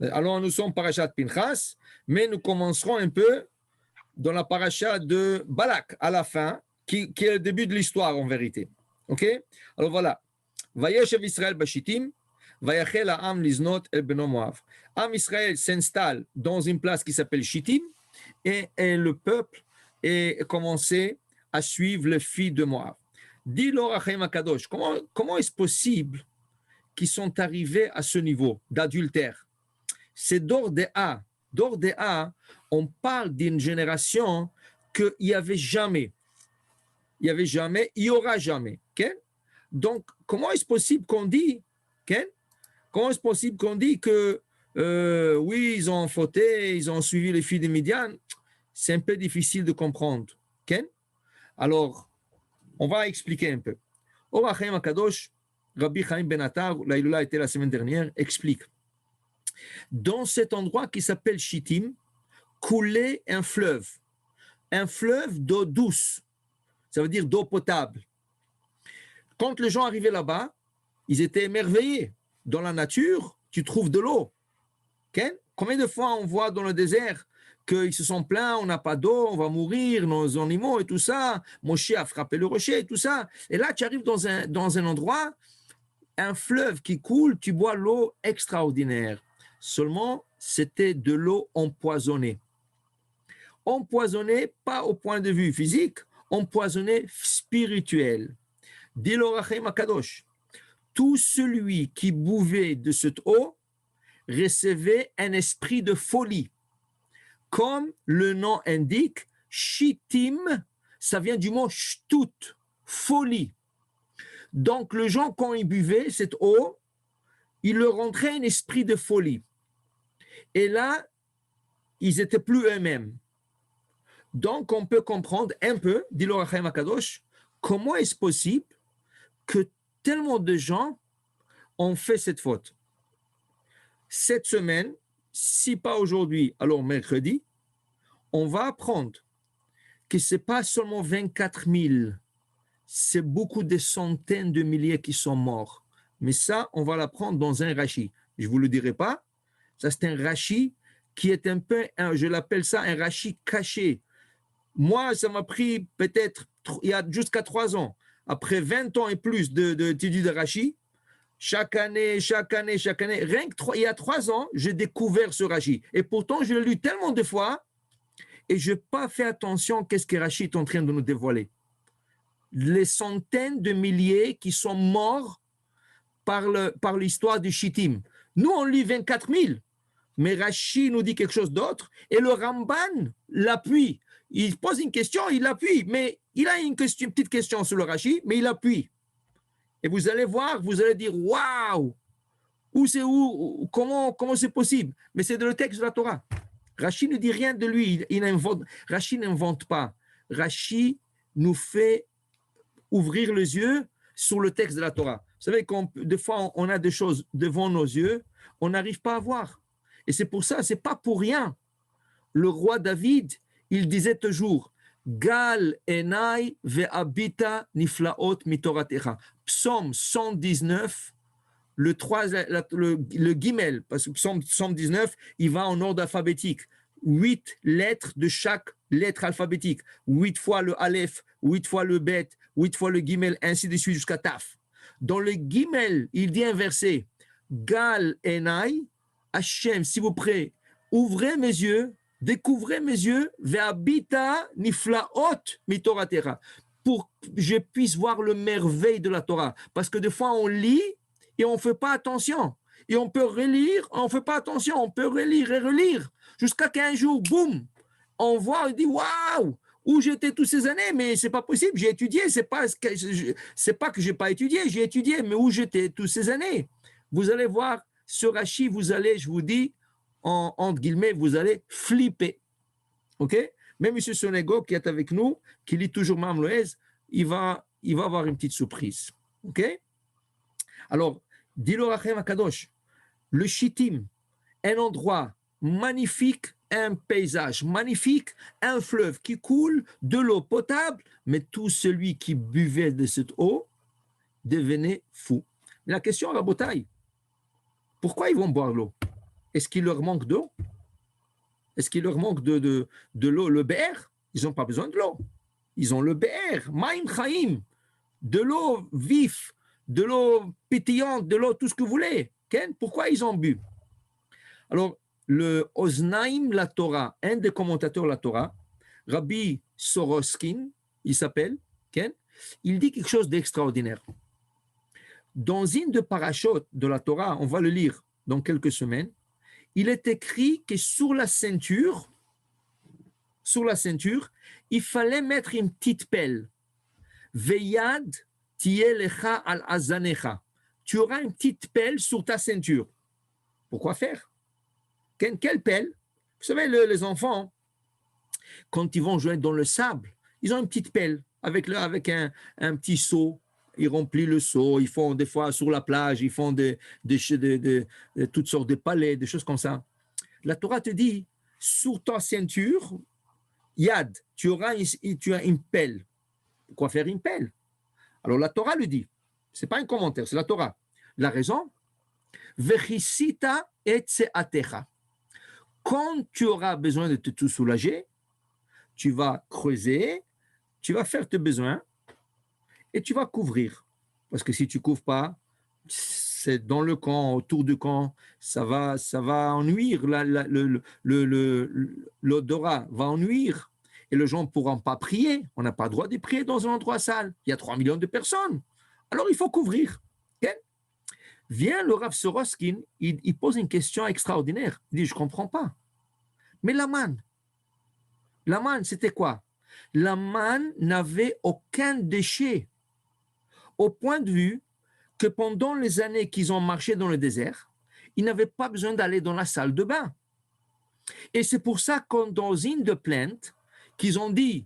Alors, nous sommes parachat Pinchas, mais nous commencerons un peu dans la paracha de Balak à la fin, qui est le début de l'histoire en vérité. Ok? Alors voilà. Vayeshev Israël Bashitim, Vayachel Ha'am Liznot El Beno Moav. Am Israël s'installe dans une place qui s'appelle Shittim, et le peuple est commencé à suivre les filles de Moab. Dis l'Orachem Akadosh, comment est-ce possible qu'ils sont arrivés à ce niveau d'adultère? C'est d'or de A. D'or de A, on parle d'une génération qu'il n'y avait jamais. Il n'y avait jamais, il n'y aura jamais. Okay? Donc, comment est-ce possible qu'on dit, okay? Comment est-ce possible qu'on dit que oui, ils ont fauté, ils ont suivi les filles de Midian? C'est un peu difficile de comprendre. Okay? Alors, on va expliquer un peu. Or HaChaim HaKadosh, Rabbi Chaim Ben Attar, l'Aïloula était la semaine dernière, explique. Dans cet endroit qui s'appelle Shittim, coulait un fleuve d'eau douce, ça veut dire d'eau potable. Quand les gens arrivaient là-bas, ils étaient émerveillés. Dans la nature, tu trouves de l'eau. Okay? Combien de fois on voit dans le désert qu'ils se sont plaints, on n'a pas d'eau, on va mourir, nos animaux et tout ça. Moshe a frappé le rocher et tout ça. Et là, tu arrives dans un endroit, un fleuve qui coule, tu bois l'eau extraordinaire. Seulement, c'était de l'eau empoisonnée. Empoisonnée, pas au point de vue physique, empoisonnée spirituelle. Dit l'Orachem Akadosh, tout celui qui buvait de cette eau recevait un esprit de folie. Comme le nom indique, Shittim, ça vient du mot shtut, folie. Donc, les gens, quand ils buvaient cette eau, il leur rentrait un esprit de folie. Et là, ils n'étaient plus eux-mêmes. Donc, on peut comprendre un peu, dit l'Orachem Akadosh, comment est-ce possible que tellement de gens ont fait cette faute. Cette semaine, si pas aujourd'hui, alors mercredi, on va apprendre que ce n'est pas seulement 24 000, c'est beaucoup de centaines de milliers qui sont morts. Mais ça, on va l'apprendre dans un Rashi. Je ne vous le dirai pas. Ça, c'est un Rashi qui est un peu, je l'appelle ça un Rashi caché. Moi, ça m'a pris peut-être, il y a jusqu'à 3 ans, après 20 ans et plus d'études de Rashi, chaque année, rien que il y a 3 ans, j'ai découvert ce Rashi. Et pourtant, je l'ai lu tellement de fois et je n'ai pas fait attention à ce que Rashi est en train de nous dévoiler. Les centaines de milliers qui sont morts par l'histoire du Shittim. Nous, on lit 24 000, mais Rashi nous dit quelque chose d'autre et le Ramban l'appuie. Il pose une question, il l'appuie, mais il a une petite question sur le Rashi, mais il appuie. Et vous allez voir, vous allez dire, waouh, comment c'est possible? Mais c'est dans le texte de la Torah. Rashi ne dit rien de lui, Rashi n'invente pas. Rashi nous fait ouvrir les yeux sur le texte de la Torah. Vous savez, des fois, on a des choses devant nos yeux, on n'arrive pas à voir. Et c'est pour ça, c'est pas pour rien. Le roi David, il disait toujours, Gal enai ve'abita niflaot mitoratecha. Psaume 119, le guimel, parce que Psaume 119, il va en ordre alphabétique. 8 lettres de chaque lettre alphabétique. 8 fois le aleph, 8 fois le bet, 8 fois le guimel, ainsi de suite jusqu'à taf. Dans le guimel, il dit un verset, Gal enai, Hachem, s'il vous plaît, ouvrez mes yeux, découvrez mes yeux, ve'abita niflaot mitoratecha, pour que je puisse voir le merveille de la Torah. Parce que des fois, on lit et on ne fait pas attention. Et on peut relire, on ne fait pas attention, on peut relire et relire. Jusqu'à qu'un jour, boum, on voit, on dit, waouh, où j'étais toutes ces années, mais c'est pas possible, j'ai étudié, c'est pas que j'ai pas étudié, j'ai étudié, mais où j'étais toutes ces années. Vous allez voir, ce Rashi, vous allez, je vous dis, entre guillemets, vous allez flipper. OK? Même M. Sonego, qui est avec nous, qui lit toujours Mam Loez, il va avoir une petite surprise. OK? Alors, dis-le Rachem Akadosh, le Shittim, un endroit magnifique, un paysage magnifique, un fleuve qui coule, de l'eau potable, mais tout celui qui buvait de cette eau devenait fou. La question, Rabotai, Pourquoi ils vont boire l'eau? Est-ce qu'il leur manque d'eau? Est-ce qu'il leur manque de l'eau, le be'er? Ils n'ont pas besoin de l'eau. Ils ont le be'er, Maim Chaim, de l'eau vif, de l'eau pétillante, de l'eau, tout ce que vous voulez. Pourquoi ils ont bu? Alors, le Oznaim la Torah, un des commentateurs de la Torah, Rabbi Soroskin, il s'appelle, il dit quelque chose d'extraordinaire. Dans une de parachutes de la Torah, on va le lire dans quelques semaines, il est écrit que sur la ceinture, il fallait mettre une petite pelle. Veyad tielecha al azanecha. Tu auras une petite pelle sur ta ceinture. Pourquoi faire? Quelle pelle? Vous savez, les enfants, quand ils vont jouer dans le sable, ils ont une petite pelle avec un petit seau. Ils remplissent le seau, ils font des fois sur la plage, ils font de toutes sortes de palais, des choses comme ça. La Torah te dit, sur ta ceinture, Yad, tu as une pelle. Pourquoi faire une pelle? Alors la Torah le dit. Ce n'est pas un commentaire, c'est la Torah. La raison, Vechisita et seatecha. Quand tu auras besoin de te soulager, tu vas creuser, tu vas faire tes besoins et tu vas couvrir. Parce que si tu ne couvres pas, c'est dans le camp, autour du camp, ça va ennuyer, l'odorat va ennuyer. Et les gens ne pourront pas prier. On n'a pas le droit de prier dans un endroit sale. Il y a 3 millions de personnes. Alors, il faut couvrir. Okay? Vient le Rav Soroskin, il pose une question extraordinaire. Il dit, je ne comprends pas. Mais la manne, c'était quoi? La manne n'avait aucun déchet. Au point de vue que pendant les années qu'ils ont marché dans le désert, ils n'avaient pas besoin d'aller dans la salle de bain. Et c'est pour ça que dans une de plaintes, qu'ils ont dit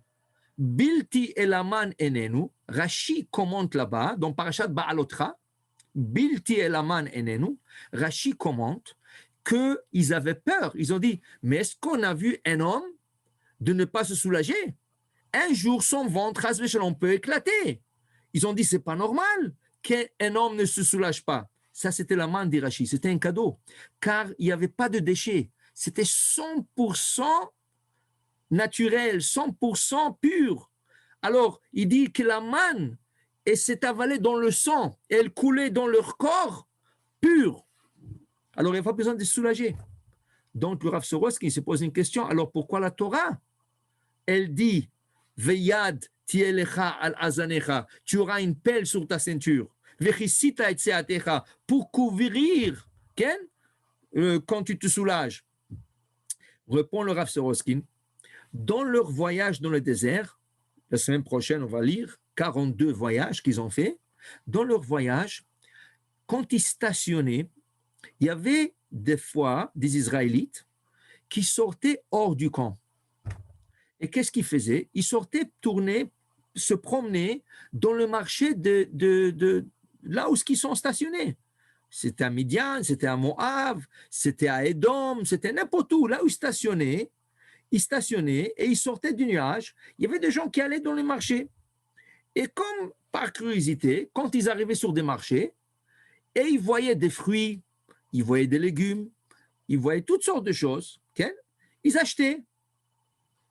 Bilti elaman enenu, Rashi commente là-bas, dans Parashat Ba'alotra, Bilti elaman enenu, Rashi commente qu'ils avaient peur. Ils ont dit, mais est-ce qu'on a vu un homme de ne pas se soulager? Un jour, son ventre, on peut éclater. Ils ont dit, c'est pas normal qu'un homme ne se soulage pas. Ça, c'était la manne d'Irachi, c'était un cadeau, car il n'y avait pas de déchets. C'était 100% naturel, 100% pur. Alors, il dit que la manne, elle s'est avalée dans le sang, elle coulait dans leur corps pur. Alors, il n'y a pas besoin de se soulager. Donc, le Rav Soroskin se pose une question, alors pourquoi la Torah? Elle dit, Veyad tielecha al azanecha, tu auras une pelle sur ta ceinture, vechisita et seatecha, pour couvrir, quand tu te soulages. Répond le Rav Soroskin, dans leur voyage dans le désert, la semaine prochaine, on va lire 42 voyages qu'ils ont fait. Dans leur voyage, quand ils stationnaient, il y avait des fois des Israélites qui sortaient hors du camp. Et qu'est-ce qu'ils faisaient? Ils sortaient tourner, se promener dans le marché de là où ils sont stationnés. C'était à Midian, c'était à Moab, c'était à Édom, c'était n'importe où, là où ils stationnaient et ils sortaient du nuage. Il y avait des gens qui allaient dans les marchés. Et comme par curiosité, quand ils arrivaient sur des marchés, et ils voyaient des fruits, ils voyaient des légumes, ils voyaient toutes sortes de choses, ils achetaient.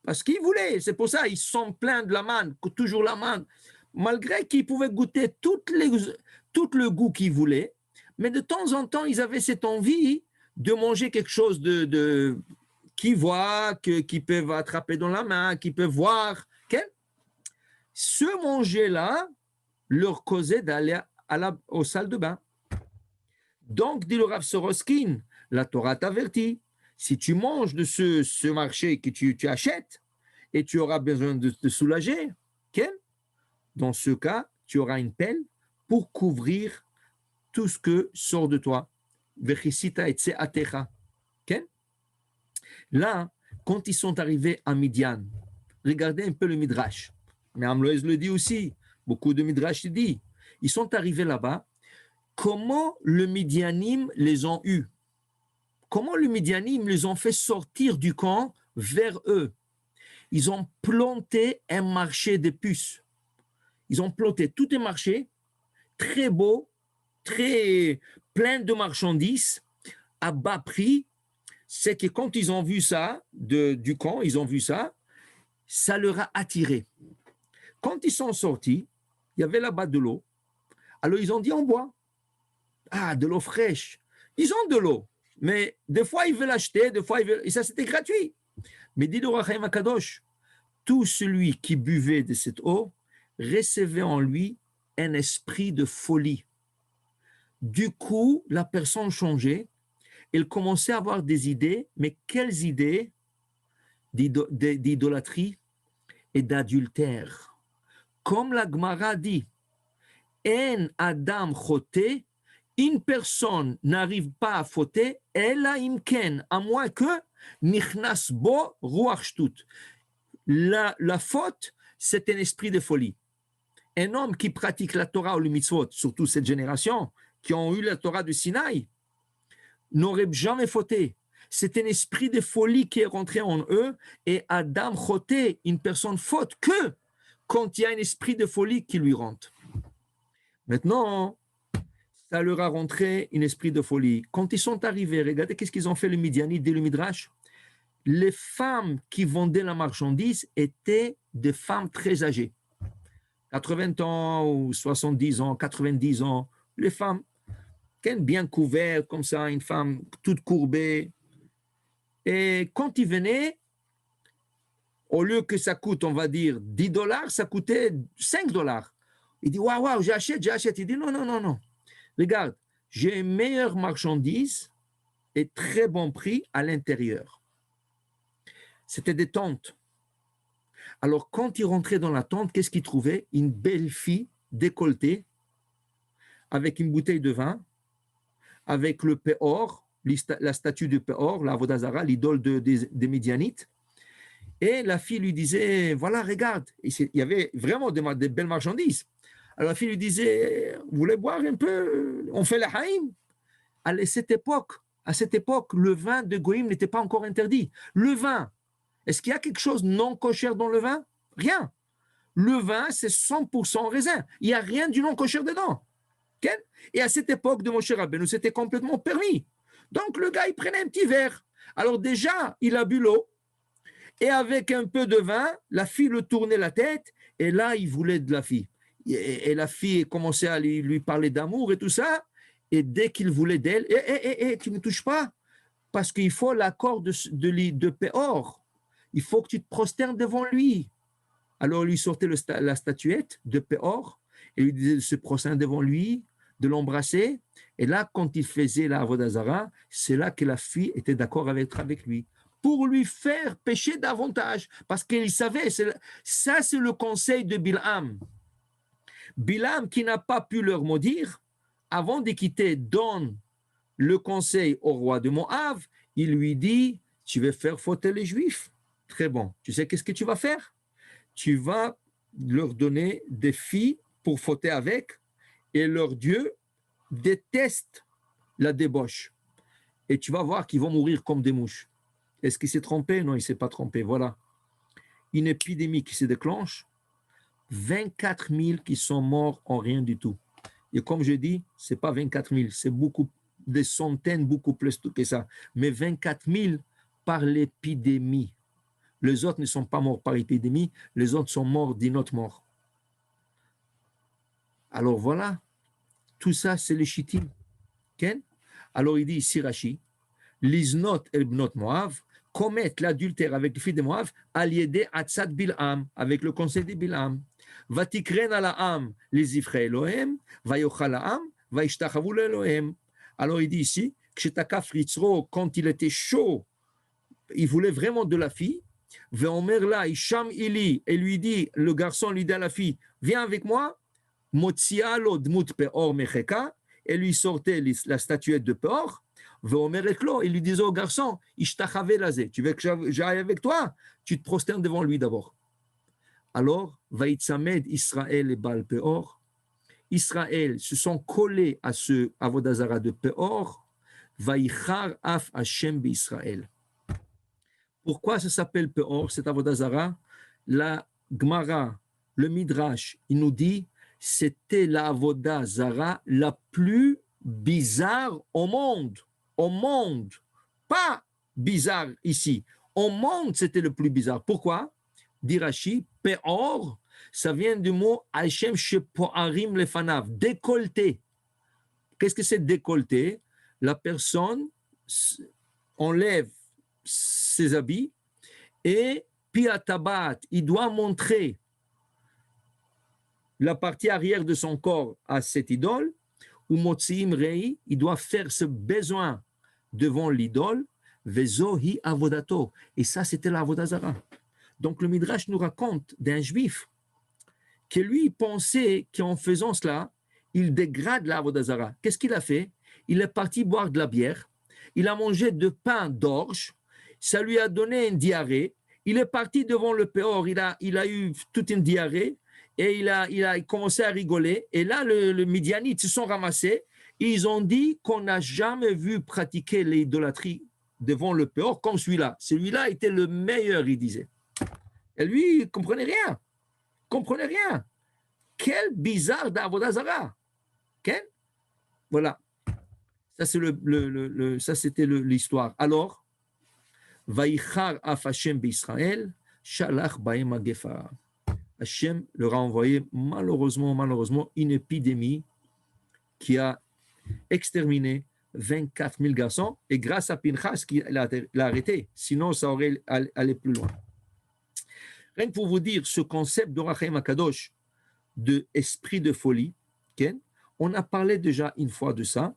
Parce qu'ils voulaient. C'est pour ça qu'ils sont pleins de la manne, toujours la manne. Malgré qu'ils pouvaient goûter tout le goût qu'ils voulaient, mais de temps en temps, ils avaient cette envie de manger quelque chose qu'ils voient, qu'ils peuvent attraper dans la main, qu'ils peuvent voir. Ce manger-là leur causait d'aller aux salles de bain. Donc, dit le Rav Soroskin, la Torah t'avertit, si tu manges de ce marché que tu achètes et tu auras besoin de te soulager, dans ce cas, tu auras une pelle pour couvrir tout ce que sort de toi. Là, quand ils sont arrivés à Midian, regardez un peu le Midrash. Mais Amloès le dit aussi, beaucoup de Midrash le dit. Ils sont arrivés là-bas. Comment le Midianim les ont eus? Comment le Midianim les ont fait sortir du camp vers eux? Ils ont planté un marché de puces. Ils ont planté tout un marché très beau, très plein de marchandises. à bas prix, c'est que quand ils ont vu ça, du camp, ils ont vu ça, ça leur a attiré. Quand ils sont sortis, il y avait là-bas de l'eau. Alors ils ont dit, on boit. Ah, de l'eau fraîche. Ils ont de l'eau, mais des fois ils veulent acheter, des fois ils veulent... Et ça, c'était gratuit. Mais dit le Rachaim Akadosh, tout celui qui buvait de cette eau recevait en lui un esprit de folie. Du coup, la personne changeait. Elle commençait à avoir des idées, mais quelles idées d'idolâtrie et d'adultère. Comme la Gemara dit, En Adam choté, une personne n'arrive pas à fauter, ela imken, à moins que nichnas bo ruach shtut. La faute, c'est un esprit de folie. Un homme qui pratique la Torah ou le mitzvot, surtout cette génération, qui ont eu la Torah de Sinaï, n'aurait jamais fauté. C'est un esprit de folie qui est rentré en eux, et Adam choté, une personne faute que quand il y a un esprit de folie qui lui rentre. Maintenant, ça leur a rentré un esprit de folie. Quand ils sont arrivés, regardez qu'est-ce qu'ils ont fait, le Midianite, dit le Midrash. Les femmes qui vendaient la marchandise étaient des femmes très âgées. 80 ans ou 70 ans, 90 ans. Les femmes, bien couvertes, comme ça, une femme toute courbée. Et quand ils venaient, au lieu que ça coûte, on va dire, $10, ça coûtait $5. Il dit, waouh, j'achète. Il dit, non. Regarde, j'ai une meilleure marchandise et très bon prix à l'intérieur. C'était des tentes. Alors, quand il rentrait dans la tente, qu'est-ce qu'il trouvait? Une belle fille décolletée, avec une bouteille de vin, avec le Péor, la statue de Péor, la Avodah-Zara, l'idole des Midianites. Et la fille lui disait, voilà, regarde. Et il y avait vraiment des belles marchandises. Alors la fille lui disait, vous voulez boire un peu? On fait la haïm. À cette époque, le vin de Goïm n'était pas encore interdit. Le vin, est-ce qu'il y a quelque chose non cochère dans le vin? Rien. Le vin, c'est 100% raisin. Il n'y a rien du non cochère dedans. Okay? Et à cette époque de Moshe Rabbeinu, c'était complètement permis. Donc le gars, il prenait un petit verre. Alors déjà, il a bu l'eau. Et avec un peu de vin, la fille le tournait la tête. Et là, il voulait de la fille. Et la fille commençait à lui parler d'amour et tout ça. Et dès qu'il voulait d'elle, tu ne me touches pas, parce qu'il faut l'accord de Péor. Il faut que tu te prosternes devant lui. Alors, il lui sortait la statuette de Péor et lui disait de se prosterner devant lui, de l'embrasser. Et là, quand il faisait la Avodah Zara, c'est là que la fille était d'accord avec lui, pour lui faire pécher davantage, parce qu'il savait, ça c'est le conseil de Bilham. Bilham, qui n'a pas pu leur maudire, avant de quitter, donne le conseil au roi de Moab. Il lui dit, tu veux faire fauter les Juifs. Très bon. Tu sais qu'est-ce que tu vas faire? Tu vas leur donner des filles pour fauter avec, et leur Dieu déteste la débauche. Et tu vas voir qu'ils vont mourir comme des mouches. Est-ce qu'il s'est trompé? Non, il ne s'est pas trompé. Voilà. Une épidémie qui se déclenche, 24 000 qui sont morts en rien du tout. Et comme je dis, ce n'est pas 24 000, c'est des centaines, beaucoup plus que ça. Mais 24 000 par l'épidémie. Les autres ne sont pas morts par épidémie, les autres sont morts d'une autre mort. Alors voilà, tout ça, c'est le Shittim. Okay? Alors il dit ici, Rashi, Liznot el bnot Moav, commettre l'adultère avec les filles de Moav, aliédé atzad Bilham, avec le conseil de Bilham. Vatikren ala am les Ifrei Elohem, vayochal am, vaishtachavu Elohem. Alors il dit ici, Kshetakaf Ritzro, quand il était chaud, il voulait vraiment de la fille. Veomer la Isham Ili, et lui dit, le garçon lui dit à la fille, viens avec moi, Motsialo dmut peor mecheka, et lui sortait la statuette de Peor. Veomer eklo, il lui disait au garçon, Ishtachave lazé, tu veux que j'aille avec toi? Tu te prosternes devant lui d'abord. Alors, Vaïtsamed Israël et Baal Peor, Israël se sont collés à ce Avodah Zara de Peor, Vaïchar af Hashem Israël. Pourquoi ça s'appelle Peor, cet Avodah Zara? La Gemara, le Midrash, il nous dit, c'était la Avodah Zara la plus bizarre au monde. au monde, pas bizarre ici, au monde c'était le plus bizarre. Pourquoi? Dit Rashi, Peor, ça vient du mot Hashem shepoarim lefanav, décolleté. Qu'est-ce que c'est décolleté? La personne enlève ses habits et piatabat, il doit montrer la partie arrière de son corps à cette idole, ou motziim rei, il doit faire ce besoin devant l'idole, vezohi avodato, et ça c'était la avodazara. Donc le Midrash nous raconte d'un juif que lui pensait qu'en faisant cela, il dégrade la avodazara. Qu'est-ce qu'il a fait? Il est parti boire de la bière, il a mangé de pain d'orge, ça lui a donné une diarrhée, il est parti devant le Péor, il a eu toute une diarrhée, et il a commencé à rigoler. Et là, le Midianites se sont ramassés. Et ils ont dit qu'on n'a jamais vu pratiquer l'idolâtrie devant le Péor comme celui-là. Celui-là était le meilleur, il disait. Et lui, il ne comprenait rien. Il ne comprenait rien. Quel bizarre d'Avodah Zarah. Quel? Voilà. Ça, ça c'était l'histoire. Alors, Vaïchar af Hashem b'Israël, shalach bahem hagefa. Hachem leur a envoyé malheureusement une épidémie qui a exterminé 24 000 garçons, et grâce à Pinchas qui l'a arrêté, sinon ça aurait allé plus loin. Rien que pour vous dire ce concept d'Or HaChaim HaKadosh, de esprit de folie, okay? On a parlé déjà une fois de ça,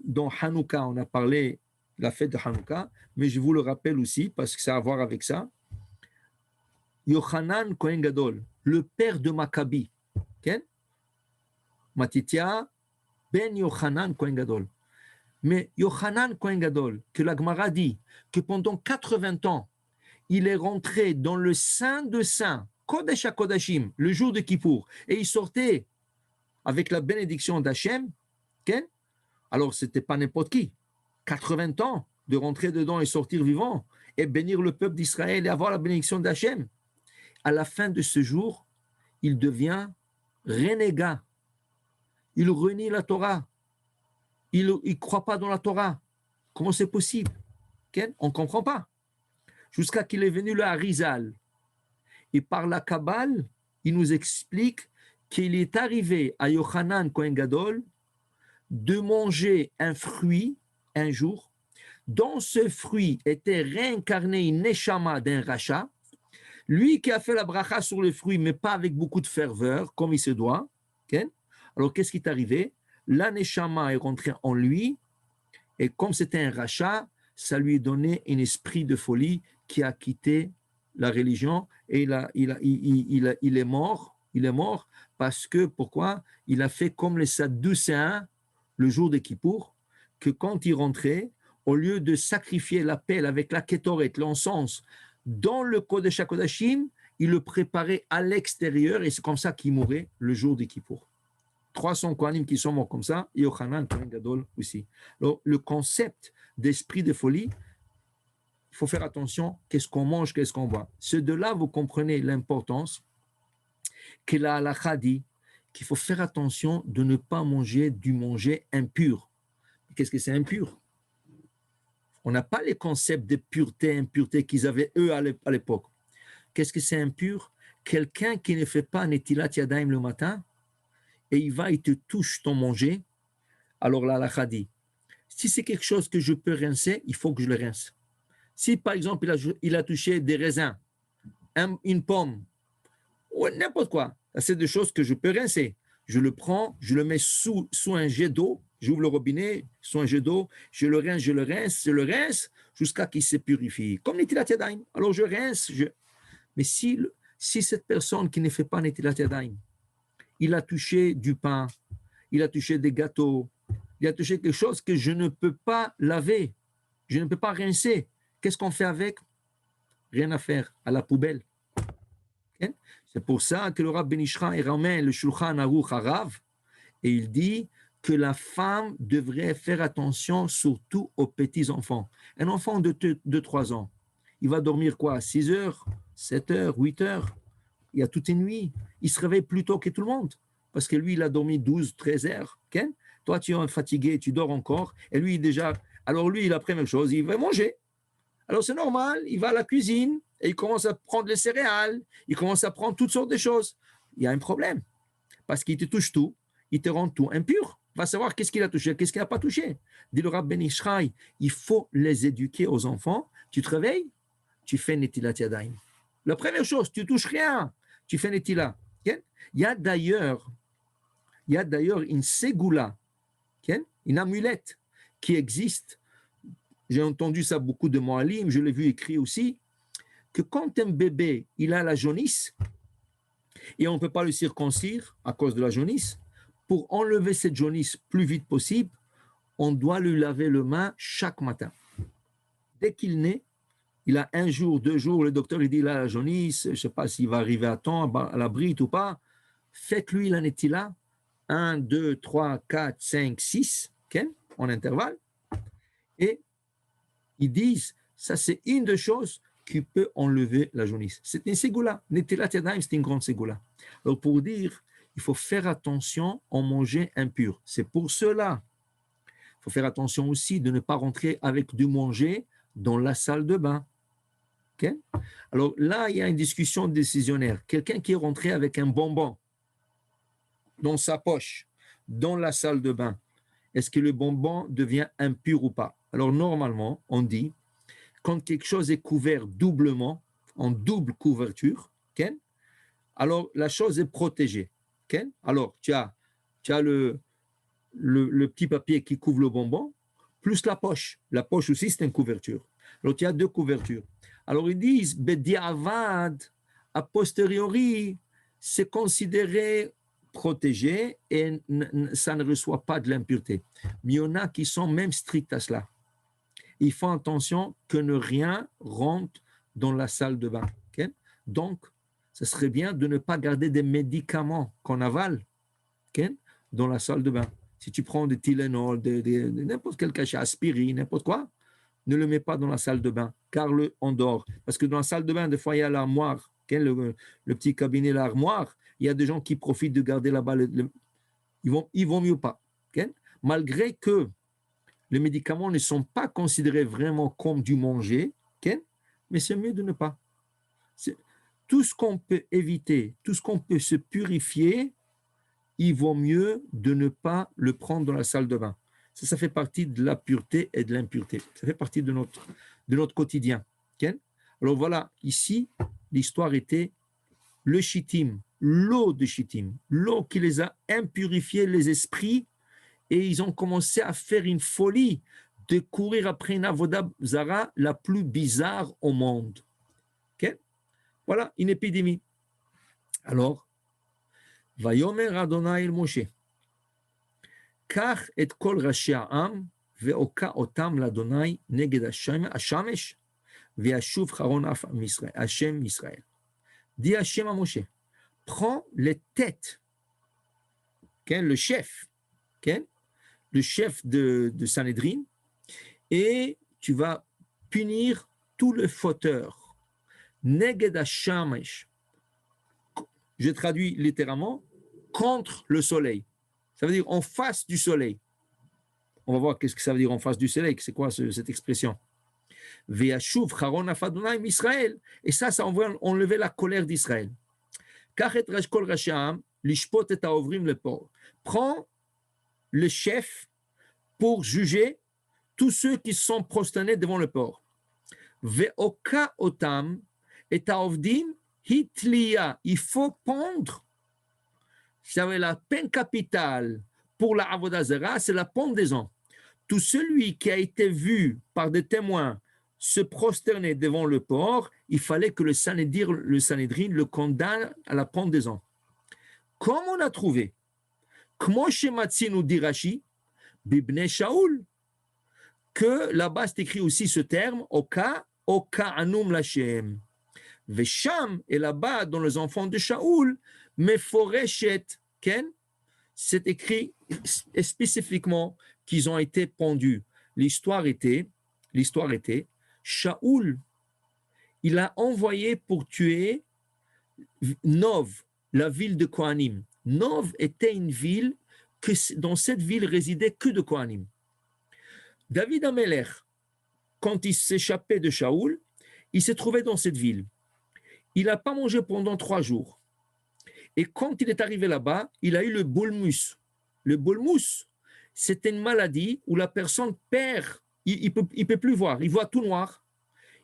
dans Hanouka, on a parlé de la fête de Hanouka, mais je vous le rappelle aussi parce que ça a à voir avec ça. Yochanan Kohen Gadol, le père de Maccabi, okay? Matitia ben Yochanan Kohen Gadol. Mais Yochanan Kohen Gadol, que la Gemara dit que pendant 80 ans, il est rentré dans le Saint de Saints, Kodesh HaKodashim, le jour de Kippour, et il sortait avec la bénédiction d'Hachem, okay? Alors ce n'était pas n'importe qui. 80 ans de rentrer dedans et sortir vivant, et bénir le peuple d'Israël et avoir la bénédiction d'Hachem. À la fin de ce jour, il devient renégat. Il renie la Torah. Il ne croit pas dans la Torah. Comment c'est possible? Okay? On ne comprend pas. Jusqu'à qu'il est venu le Harizal. Et par la Kabbale, il nous explique qu'il est arrivé à Yochanan Kohen Gadol de manger un fruit un jour. Dans ce fruit était réincarné une neshama d'un rachat. Lui qui a fait la bracha sur le fruit, mais pas avec beaucoup de ferveur, comme il se doit. Okay? Alors, qu'est-ce qui est arrivé? La neshama est rentrée en lui, et comme c'était un rachat, ça lui a donné un esprit de folie qui a quitté la religion, et il est mort. Il est mort parce que, pourquoi? Il a fait comme les Sadducéens le jour de Kippour, que quand il rentrait, au lieu de sacrifier la pelle avec la kétoret, l'encens, dans le Kodesh HaKodashim, il le préparait à l'extérieur, et c'est comme ça qu'il mourait le jour de Kippour. 300 Kohanim qui sont morts comme ça, et Yochanan Kohen Gadol aussi. Alors, le concept d'esprit de folie, il faut faire attention, qu'est-ce qu'on mange, qu'est-ce qu'on boit. C'est de là, vous comprenez l'importance que la halakha dit qu'il faut faire attention de ne pas manger du manger impur. Qu'est-ce que c'est impur? On n'a pas les concepts de pureté, impureté qu'ils avaient eux à l'époque. Qu'est-ce que c'est impur? Quelqu'un qui ne fait pas Netilat Yadayim le matin, et il te touche ton manger, alors la halakha dit, si c'est quelque chose que je peux rincer, il faut que je le rince. Si par exemple il a touché des raisins, une pomme, ou n'importe quoi, c'est des choses que je peux rincer. Je le prends, je le mets sous un jet d'eau, j'ouvre le robinet, sous un jet d'eau, je le rince jusqu'à qu'il se purifie. Comme Netilat Yadayim. Alors je rince. Mais si cette personne qui ne fait pas Netilat Yadayim, il a touché du pain, il a touché des gâteaux, il a touché quelque chose que je ne peux pas laver, je ne peux pas rincer. Qu'est-ce qu'on fait avec? Rien à faire, à la poubelle. Okay? C'est pour ça que le Rav Ben Ishra ramène le Shulchan Aruch Harav et il dit que la femme devrait faire attention surtout aux petits-enfants. Un enfant de 2-3 ans, il va dormir quoi? 6 heures, 7 heures, 8 heures? Il y a toute une nuit. Il se réveille plus tôt que tout le monde parce que lui, il a dormi 12-13 heures. Okay? toi tu es fatigué, tu dors encore, et lui déjà, alors lui, la première chose, il va manger. Alors c'est normal, il va à la cuisine et il commence à prendre les céréales, il commence à prendre toutes sortes de choses. Il y a un problème, parce qu'il te touche tout, il te rend tout impur. Va savoir qu'est-ce qu'il a touché, qu'est-ce qu'il n'a pas touché. Dit le Rav Ben Ishraï, il faut les éduquer aux enfants. Tu te réveilles, tu fais Netilat Yadayim. La première chose, tu touches rien, tu fais Netilat. Okay? Il y a d'ailleurs une ségoula, okay? Une amulette qui existe. J'ai entendu ça beaucoup de Moalim, je l'ai vu écrit aussi, que quand un bébé, il a la jaunisse, et on ne peut pas le circoncire à cause de la jaunisse, pour enlever cette jaunisse plus vite possible, on doit lui laver le main chaque matin. Dès qu'il naît, il a 1 jour, 2 jours, le docteur il dit il a la jaunisse, je ne sais pas s'il va arriver à temps, à la brite ou pas, faites-lui la netila, 1, 2, 3, 4, 5, 6, okay, en intervalle, et ils disent, ça c'est une des choses qui peut enlever la jaunisse. C'est une ségoula. Netilat Yadayim, c'est une grande ségoula. Alors pour dire, il faut faire attention en manger impur. C'est pour cela, il faut faire attention aussi de ne pas rentrer avec du manger dans la salle de bain. Okay? Alors là, il y a une discussion décisionnaire. Quelqu'un qui est rentré avec un bonbon dans sa poche, dans la salle de bain, est-ce que le bonbon devient impur ou pas? Alors normalement, on dit, quand quelque chose est couvert doublement, en double couverture, okay? Alors la chose est protégée. Okay? Alors tu as le petit papier qui couvre le bonbon, plus la poche. La poche aussi, c'est une couverture. Alors tu as 2 couvertures. Alors ils disent, bediavad, a posteriori, c'est considéré protégé et ça ne reçoit pas de l'impureté. Mais il y en a qui sont même stricts à cela. Ils font attention que ne rien rentre dans la salle de bain. Okay? Donc, ce serait bien de ne pas garder des médicaments qu'on avale, okay, dans la salle de bain. Si tu prends des Tylenol, n'importe quel cachet, aspirine, n'importe quoi, ne le mets pas dans la salle de bain, car on dort. Parce que dans la salle de bain, des fois, il y a l'armoire, okay, le petit cabinet, l'armoire. Il y a des gens qui profitent de garder là-bas. Ils vont mieux pas. Okay? Malgré que les médicaments ne sont pas considérés vraiment comme du manger, okay? Mais c'est mieux de ne pas. Tout ce qu'on peut éviter, tout ce qu'on peut se purifier, il vaut mieux de ne pas le prendre dans la salle de bain. Ça fait partie de la pureté et de l'impureté. Ça fait partie de notre quotidien. Okay? Alors voilà, ici, l'histoire était le shittim, l'eau de shittim, l'eau qui les a impurifiés, les esprits, et ils ont commencé à faire une folie de courir après une avoda zara la plus bizarre au monde. Okay? Voilà, une épidémie. Alors, Vayomer Adonai el Moshe, Kach et kol rashi ha'am ve'oka otam l'Adonai neged hashamesh ve'ashuv charon Hashem Israël. Dit Hashem à Moshe, prends les têtes, okay, le chef, okay, le chef de Sanhedrin, et tu vas punir tous les fauteurs. Neged hashamesh, je traduis littéralement, contre le soleil. Ça veut dire en face du soleil. On va voir qu'est-ce que ça veut dire en face du soleil, c'est quoi cette expression. Ve'ashuv charon Adonai Israël, et ça va enlever la colère d'Israël. Kach et kol rashi ha'am lishpot et ha'ovrim lepor. Prends le chef pour juger tous ceux qui sont prosternés devant le port. Ve'oka otam et ha'ovdim hitliya. Il faut pendre. C'est la peine capitale pour la avoda zara, c'est la pendaison. Tout celui qui a été vu par des témoins se prosterner devant le port, il fallait que le Sanhédrin le condamne à la pendaison. Comme on a trouvé, Kmo shematzinu dit Rashi, Bibnei Shaoul, que là-bas c'est écrit aussi ce terme, Oka anum lachem. Vesham, et là-bas dans les enfants de Shaoul, Meforeshet, Ken, c'est écrit spécifiquement qu'ils ont été pendus. L'histoire était, Shaoul, il a envoyé pour tuer Nov, la ville de Kohanim. Nov était une ville que dans cette ville résidaient que de Kohanim. David Amelech, quand il s'échappait de Shaoul, il s'est trouvé dans cette ville. Il n'a pas mangé pendant 3 jours. Et quand il est arrivé là-bas, il a eu le bolmus. Le bolmus, c'est une maladie où la personne perd, il peut plus voir, il voit tout noir,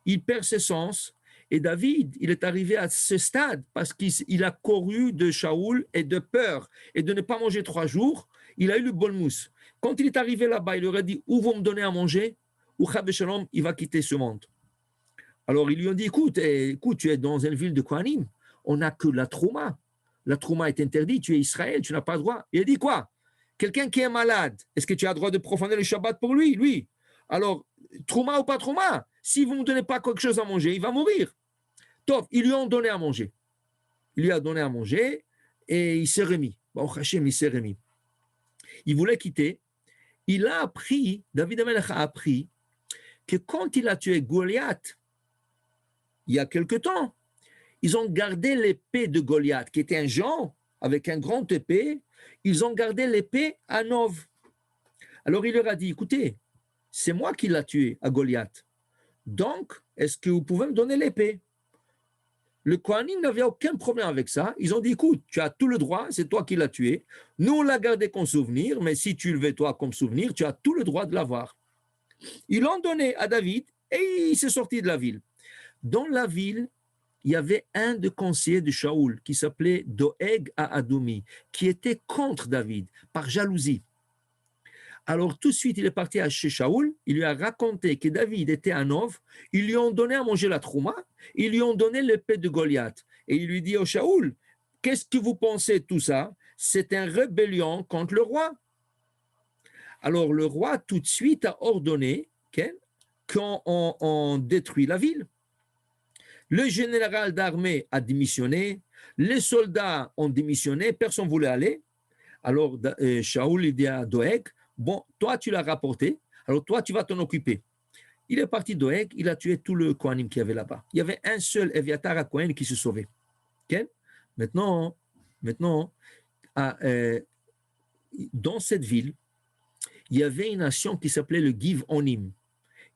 il perd ses sens. Et David, il est arrivé à ce stade parce qu'il a couru de Shaoul et de peur et de ne pas manger 3 jours. Il a eu le bolmus. Quand il est arrivé là-bas, il leur a dit, ou vous me donnez à manger, ou Chab Shalom, il va quitter ce monde. Alors ils lui ont dit, écoute, tu es dans une ville de Kohanim, on n'a que la trouma. La trouma est interdite, tu es Israël, tu n'as pas le droit. Il a dit quoi? Quelqu'un qui est malade, est-ce que tu as le droit de profaner le Shabbat pour lui? Oui. Alors, trouma ou pas trouma, si vous ne me donnez pas quelque chose à manger, il va mourir. Top, ils lui ont donné à manger. Il lui a donné à manger et il s'est remis. Bon, Hachem, il s'est remis. Il voulait quitter. Il a appris, David Amelech a appris que quand il a tué Goliath, il y a quelque temps, ils ont gardé l'épée de Goliath, qui était un géant avec un grand épée. Ils ont gardé l'épée à Nov. Alors il leur a dit, écoutez, c'est moi qui l'ai tué à Goliath. Donc, est-ce que vous pouvez me donner l'épée? Le Kohanim n'avait aucun problème avec ça. Ils ont dit, écoute, tu as tout le droit, c'est toi qui l'as tué. Nous, on l'a gardé comme souvenir, mais si tu le veux toi comme souvenir, tu as tout le droit de l'avoir. Ils l'ont donné à David et il s'est sorti de la ville. Dans la ville, il y avait un des conseillers de Shaoul qui s'appelait Doeg à Adomi, qui était contre David par jalousie. Alors tout de suite, il est parti chez Shaoul, il lui a raconté que David était à Nov, ils lui ont donné à manger la trouma, ils lui ont donné l'épée de Goliath. Et il lui dit au Shaoul, qu'est-ce que vous pensez de tout ça? C'est une rébellion contre le roi. Alors le roi tout de suite a ordonné qu'on détruit la ville. Le général d'armée a démissionné, les soldats ont démissionné, personne ne voulait aller. Alors Shaoul dit à Doeg, bon, toi tu l'as rapporté, alors toi tu vas t'en occuper. Il est parti Doeg, il a tué tout le Kohanim qu'il y avait là-bas. Il y avait un seul Eviatar à Kohen qui se sauvait. Okay? Maintenant dans cette ville, il y avait une nation qui s'appelait le Giv-Onim,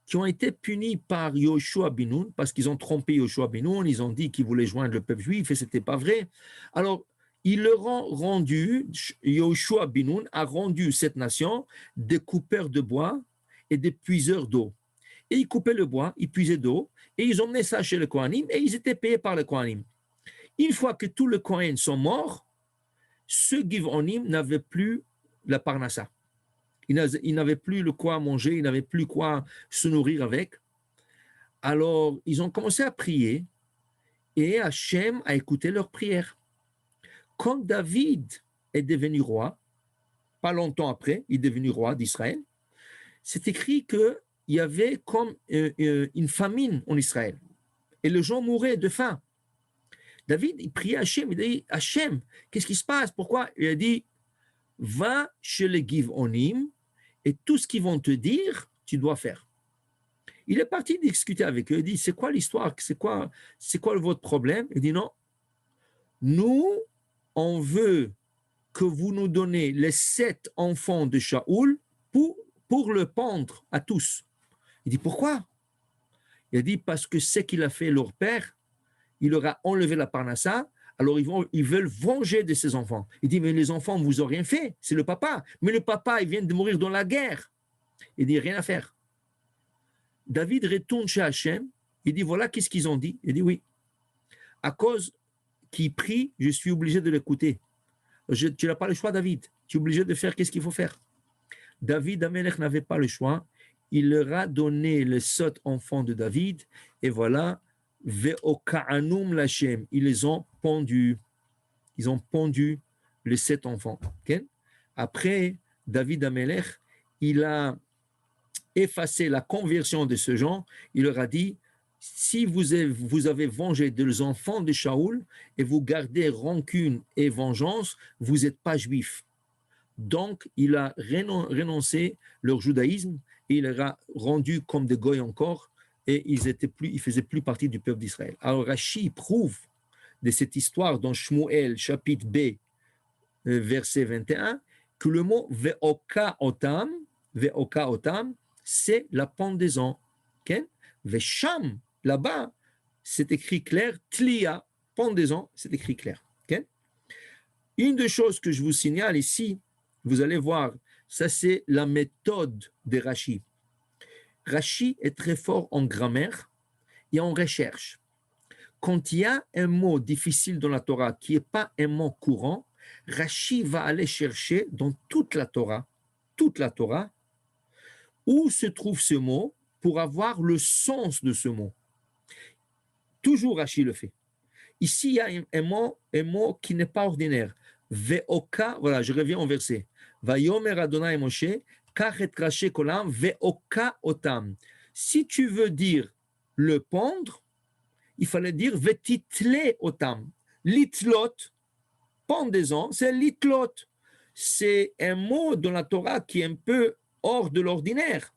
qui ont été punis par Yoshua ben Nun, parce qu'ils ont trompé Yoshua ben Nun, ils ont dit qu'ils voulaient joindre le peuple juif, et ce n'était pas vrai. Alors, ils leur ont rendu, Yoshua ben Nun a rendu cette nation des coupeurs de bois et des puiseurs d'eau. Et ils coupaient le bois, ils puisaient d'eau, et ils emmenaient ça chez le Kohanim, et ils étaient payés par le Kohanim. Une fois que tous les Kohanim sont morts, ce Giv-Onim n'avait plus la parnassa. Ils n'avaient plus le quoi manger, ils n'avaient plus quoi se nourrir avec. Alors, ils ont commencé à prier et Hachem a écouté leurs prières. Quand David est devenu roi, pas longtemps après, il est devenu roi d'Israël, c'est écrit qu'il y avait comme une famine en Israël et les gens mouraient de faim. David, il priait Hachem, il dit, Hachem, qu'est-ce qui se passe? Pourquoi? Il a dit, va chez les Giv-Onim, et tout ce qu'ils vont te dire, tu dois faire. Il est parti discuter avec eux. Il dit, c'est quoi l'histoire? C'est quoi votre problème? Il dit, non, nous, on veut que vous nous donnez les 7 enfants de Shaoul pour le pendre à tous. Il dit, pourquoi? Il a dit, parce que ce qu'il a fait leur père, il leur a enlevé la parnassa, alors ils veulent venger de ses enfants. Il dit, mais les enfants ne vous ont rien fait, c'est le papa. Mais le papa, il vient de mourir dans la guerre. Il dit, rien à faire. David retourne chez Hachem, il dit, voilà qu'est-ce qu'ils ont dit. Il dit, oui, à cause qu'ils prient, je suis obligé de l'écouter. Tu n'as pas le choix, David. Tu es obligé de faire qu'est-ce qu'il faut faire. David Amelech n'avait pas le choix. Il leur a donné les 7 enfants de David, et voilà, Ve'oka'anum l'Hachem, ils les ont pendus. Ils ont pendu les 7 enfants. Okay? Après, David Amelech, il a effacé la conversion de ce genre. Il leur a dit, si vous avez vengé des enfants de Shaoul et vous gardez rancune et vengeance, vous n'êtes pas juif. Donc, il a renoncé leur judaïsme et il les a rendus comme des goy encore, et ils ne faisaient plus partie du peuple d'Israël. Alors, Rashi prouve de cette histoire dans Shmuel, chapitre B, verset 21, que le mot ve'oka otam, c'est la pendaison. Okay? Ve'sham, là-bas, c'est écrit clair, tlia, pendaison, c'est écrit clair. Okay? Une des choses que je vous signale ici, vous allez voir, ça c'est la méthode de Rashi. Rashi est très fort en grammaire et en recherche. Quand il y a un mot difficile dans la Torah qui n'est pas un mot courant, Rashi va aller chercher dans toute la Torah, où se trouve ce mot pour avoir le sens de ce mot. Toujours Rashi le fait. Ici, il y a un mot qui n'est pas ordinaire. Ve'oka, voilà, je reviens au verset. Vayomer Adonai Moshe, kachet raché kolam, ve'oka otam. Si tu veux dire le pendre, il fallait dire ve'title otam. Litlot, pendaison, c'est litlot. C'est un mot dans la Torah qui est un peu hors de l'ordinaire.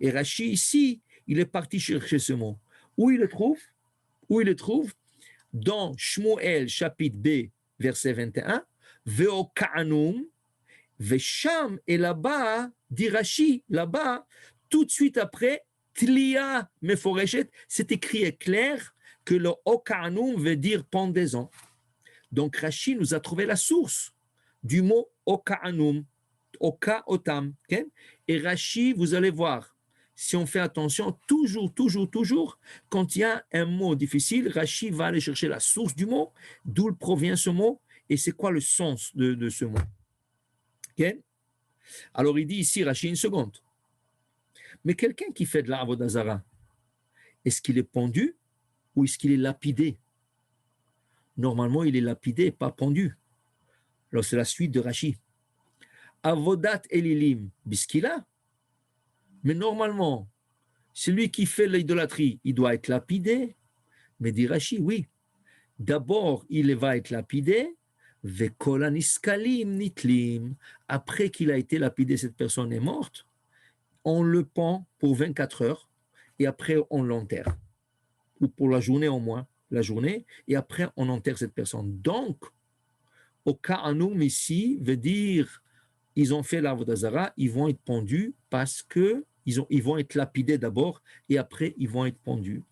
Et Rashi, ici, il est parti chercher ce mot. Où il le trouve dans Shmuel, chapitre B, verset 21, Ve'oka'anum, Ve'sham, et là-bas, dit Rashi, là-bas, tout de suite après, Tlia Meforeshet, c'est écrit clair que le Oka'anum veut dire pendaison. Donc Rashi nous a trouvé la source du mot Oka'anum, Oka-otam. Okay? Et Rashi, vous allez voir, si on fait attention, toujours, quand il y a un mot difficile, Rashi va aller chercher la source du mot, d'où provient ce mot, et c'est quoi le sens de ce mot. Okay? Alors il dit ici, Rashi, une seconde. Mais quelqu'un qui fait de la avodah zara, est-ce qu'il est pendu ou est-ce qu'il est lapidé? Normalement, il est lapidé, pas pendu. Alors c'est la suite de Rashi. Avodat elilim biskila. Mais normalement, celui qui fait l'idolâtrie, il doit être lapidé. Mais dit Rashi, oui. D'abord, il va être lapidé. Après qu'il a été lapidé, cette personne est morte. On le pend pour 24 heures et après on l'enterre. Ou pour la journée au moins, et après on enterre cette personne. Donc, au Ka'anum ici veut dire, ils ont fait l'avodah zara, ils vont être pendus parce que ils vont être lapidés d'abord et après ils vont être pendus.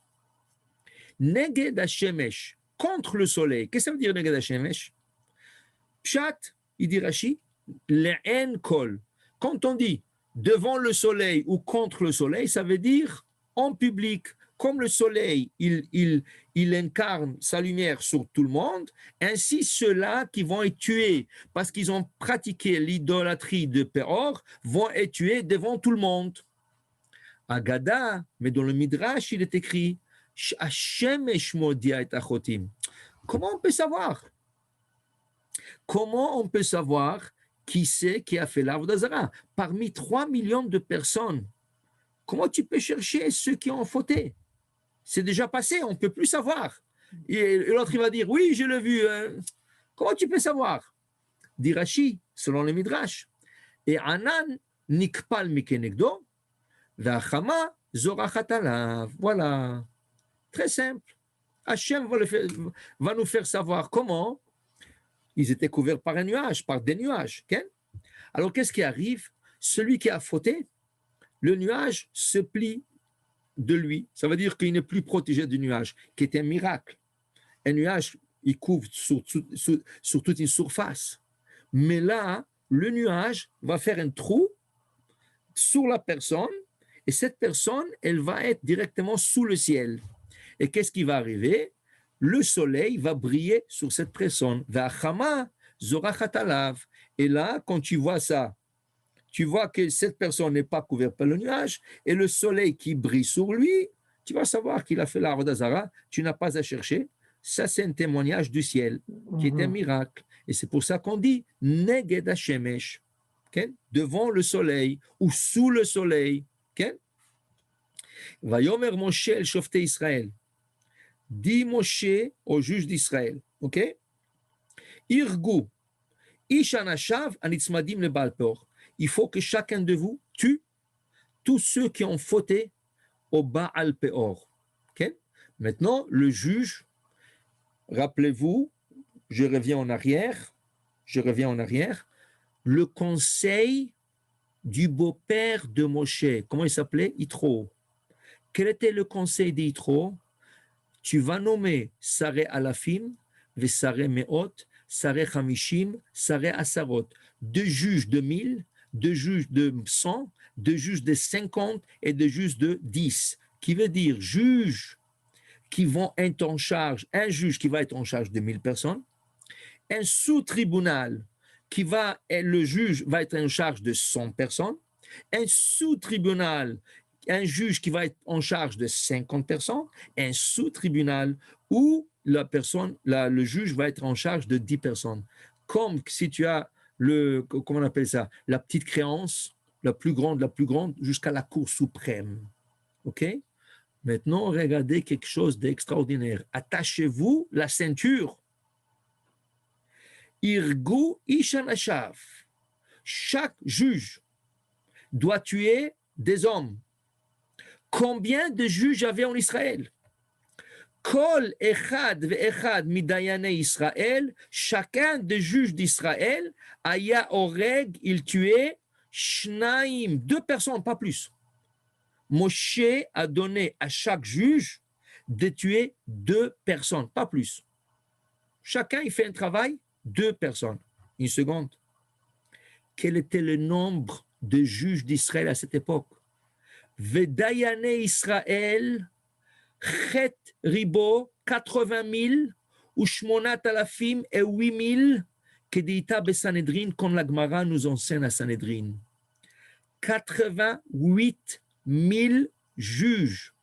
Neged Hashemesh, contre le soleil. Qu'est-ce que ça veut dire Neged Hashemesh? Pshat, il dit Rashi, le'en kol. Quand on dit devant le soleil ou contre le soleil, ça veut dire en public. Comme le soleil, il incarne sa lumière sur tout le monde, ainsi ceux-là qui vont être tués parce qu'ils ont pratiqué l'idolâtrie de Péor vont être tués devant tout le monde. Agada, mais dans le Midrash, il est écrit Hashem eshmodia et achotim. Comment on peut savoir? Comment on peut savoir qui c'est qui a fait l'avodah zara? Parmi 3 millions de personnes, comment tu peux chercher ceux qui ont fauté? C'est déjà passé, on ne peut plus savoir. Et l'autre, il va dire, oui, je l'ai vu. Comment tu peux savoir? Dit Rashi, selon le Midrash. Et Anan nikpal mikenegdo, v'achama zorachat alav. Voilà. Très simple. Hachem va nous faire savoir comment ils étaient couverts par un nuage, par des nuages. Okay? Alors, qu'est-ce qui arrive? Celui qui a fauté, le nuage se plie de lui. Ça veut dire qu'il n'est plus protégé du nuage, qui est un miracle. Un nuage, il couvre sur toute une surface. Mais là, le nuage va faire un trou sur la personne et cette personne, elle va être directement sous le ciel. Et qu'est-ce qui va arriver? Le soleil va briller sur cette personne. Et là, quand tu vois ça, tu vois que cette personne n'est pas couverte par le nuage et le soleil qui brille sur lui, tu vas savoir qu'il a fait la avodah zara, tu n'as pas à chercher. Ça, c'est un témoignage du ciel qui est un miracle. Et c'est pour ça qu'on dit Neged Hashemesh, okay? Devant le soleil ou sous le soleil. Okay? Vayomer Moshe el Shoftei Israël. Dit Moshe aux juges d'Israël. Ok? Irgu, Ishanashav anitzmadim le Baal Peor. Il faut que chacun de vous tue tous ceux qui ont fauté au Baal Peor. Okay? Maintenant, le juge, rappelez-vous, je reviens en arrière, le conseil du beau-père de Moshe. Comment il s'appelait? Yitro. Quel était le conseil d'Yitro? Tu vas nommer Saré Alafim, Vesaré Meot, Saré Hamishim, Saré Asarot. 2 juges de 1000, 2 juges de 100, 2 juges de 50 et 2 juges de 10. Qui veut dire juges qui vont être en charge, un juge qui va être en charge de 1000 personnes, un sous-tribunal le juge va être en charge de 100 personnes, un sous-tribunal, un juge qui va être en charge de 50 personnes, un sous-tribunal où le juge va être en charge de 10 personnes. Comme si tu as comment on appelle ça, la petite créance, la plus grande, jusqu'à la Cour suprême. OK? Maintenant, regardez quelque chose d'extraordinaire. Attachez-vous la ceinture. Irgu Ishan Ashav. Chaque juge doit tuer des hommes. Combien de juges avait en Israël? Kol Echad ve'echad midayane Israël, chacun des juges d'Israël, Aya Oreg, il tuait Shnaim, 2 personnes, pas plus. Moshe a donné à chaque juge de tuer 2 personnes, pas plus. Chacun, il fait un travail, 2 personnes. Une seconde. Quel était le nombre de juges d'Israël à cette époque? Vedayane Israël, Chet Ribo, 80 000, ou Shmonat Alafim et 8 000, Kedita Besanedrin, comme la Gemara nous enseigne à Sanhedrin. 88 000 juges.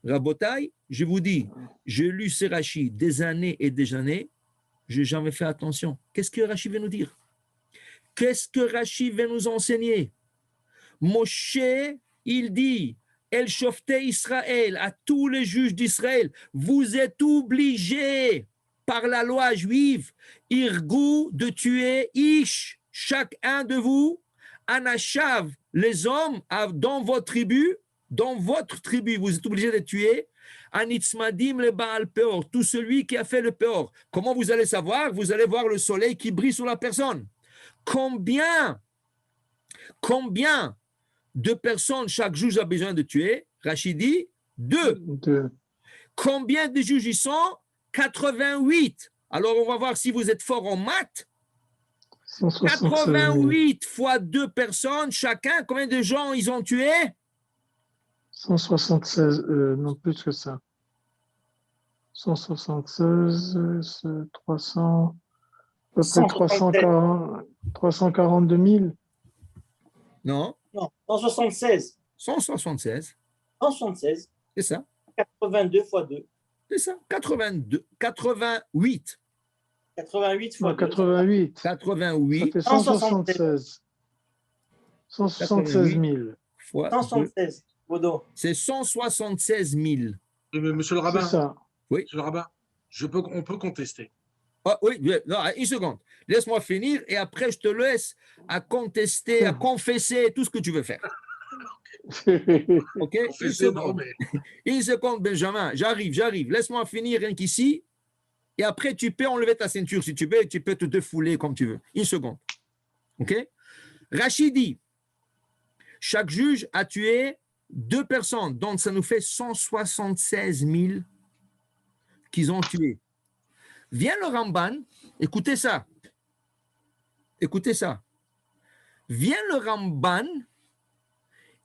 Rabotai, je vous dis, j'ai lu ces Rashi des années et des années, je n'ai jamais fait attention. Qu'est-ce que Rashi veut nous dire? Qu'est-ce que Rashi veut nous enseigner? Moshe, il dit, El Shofte Israël, à tous les juges d'Israël, vous êtes obligés par la loi juive, Irgou, de tuer Ish, chacun de vous, Anashav, les hommes dans votre tribu, vous êtes obligés de tuer Anitzmadim le Baal Peor, tout celui qui a fait le Peor. Comment vous allez savoir? Vous allez voir le soleil qui brille sur la personne. Combien de personnes chaque juge a besoin de tuer? Rachid dit 2. Combien de juges ils sont? 88. Alors on va voir si vous êtes fort en maths. 88 fois 2 personnes, chacun, combien de gens ils ont tué? 176, non plus que ça. 176, 300, à peu près 342 000. Non. Non, 176. 176. 176. C'est ça. 82 fois 2. C'est ça. 88. 88 fois 2. 88. 88. Ça fait 176. 176 000. Fois 176. Bodo. C'est 176 000. Monsieur le rabbin. C'est ça. Oui. Monsieur le rabbin, on peut contester. Ah, oui, non, une seconde. Laisse-moi finir et après je te laisse à contester, à confesser tout ce que tu veux faire. OK? Une seconde, Benjamin. J'arrive. Laisse-moi finir rien qu'ici. Et après, tu peux enlever ta ceinture si tu veux. Tu peux te défouler comme tu veux. Une seconde. OK? Rachid dit, chaque juge a tué 2 personnes. Donc, ça nous fait 176 000 qu'ils ont tués. Vient le Ramban, écoutez ça. Vient le Ramban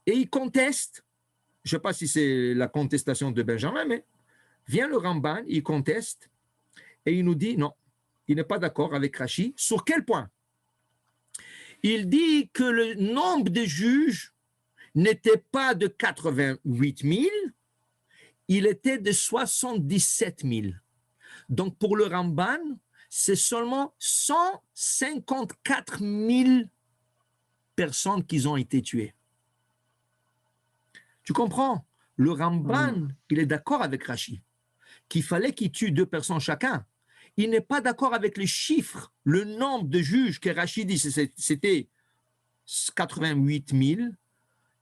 et il conteste, je ne sais pas si c'est la contestation de Benjamin, mais vient le Ramban, il conteste et il nous dit non, il n'est pas d'accord avec Rashi. Sur quel point? Il dit que le nombre de juges n'était pas de 88 000, il était de 77 000. Donc, pour le Ramban, c'est seulement 154 000 personnes qui ont été tuées. Tu comprends? Le Ramban, il est d'accord avec Rashi, qu'il fallait qu'il tue 2 personnes chacun. Il n'est pas d'accord avec les chiffres, le nombre de juges que Rashi dit, c'était 88 000,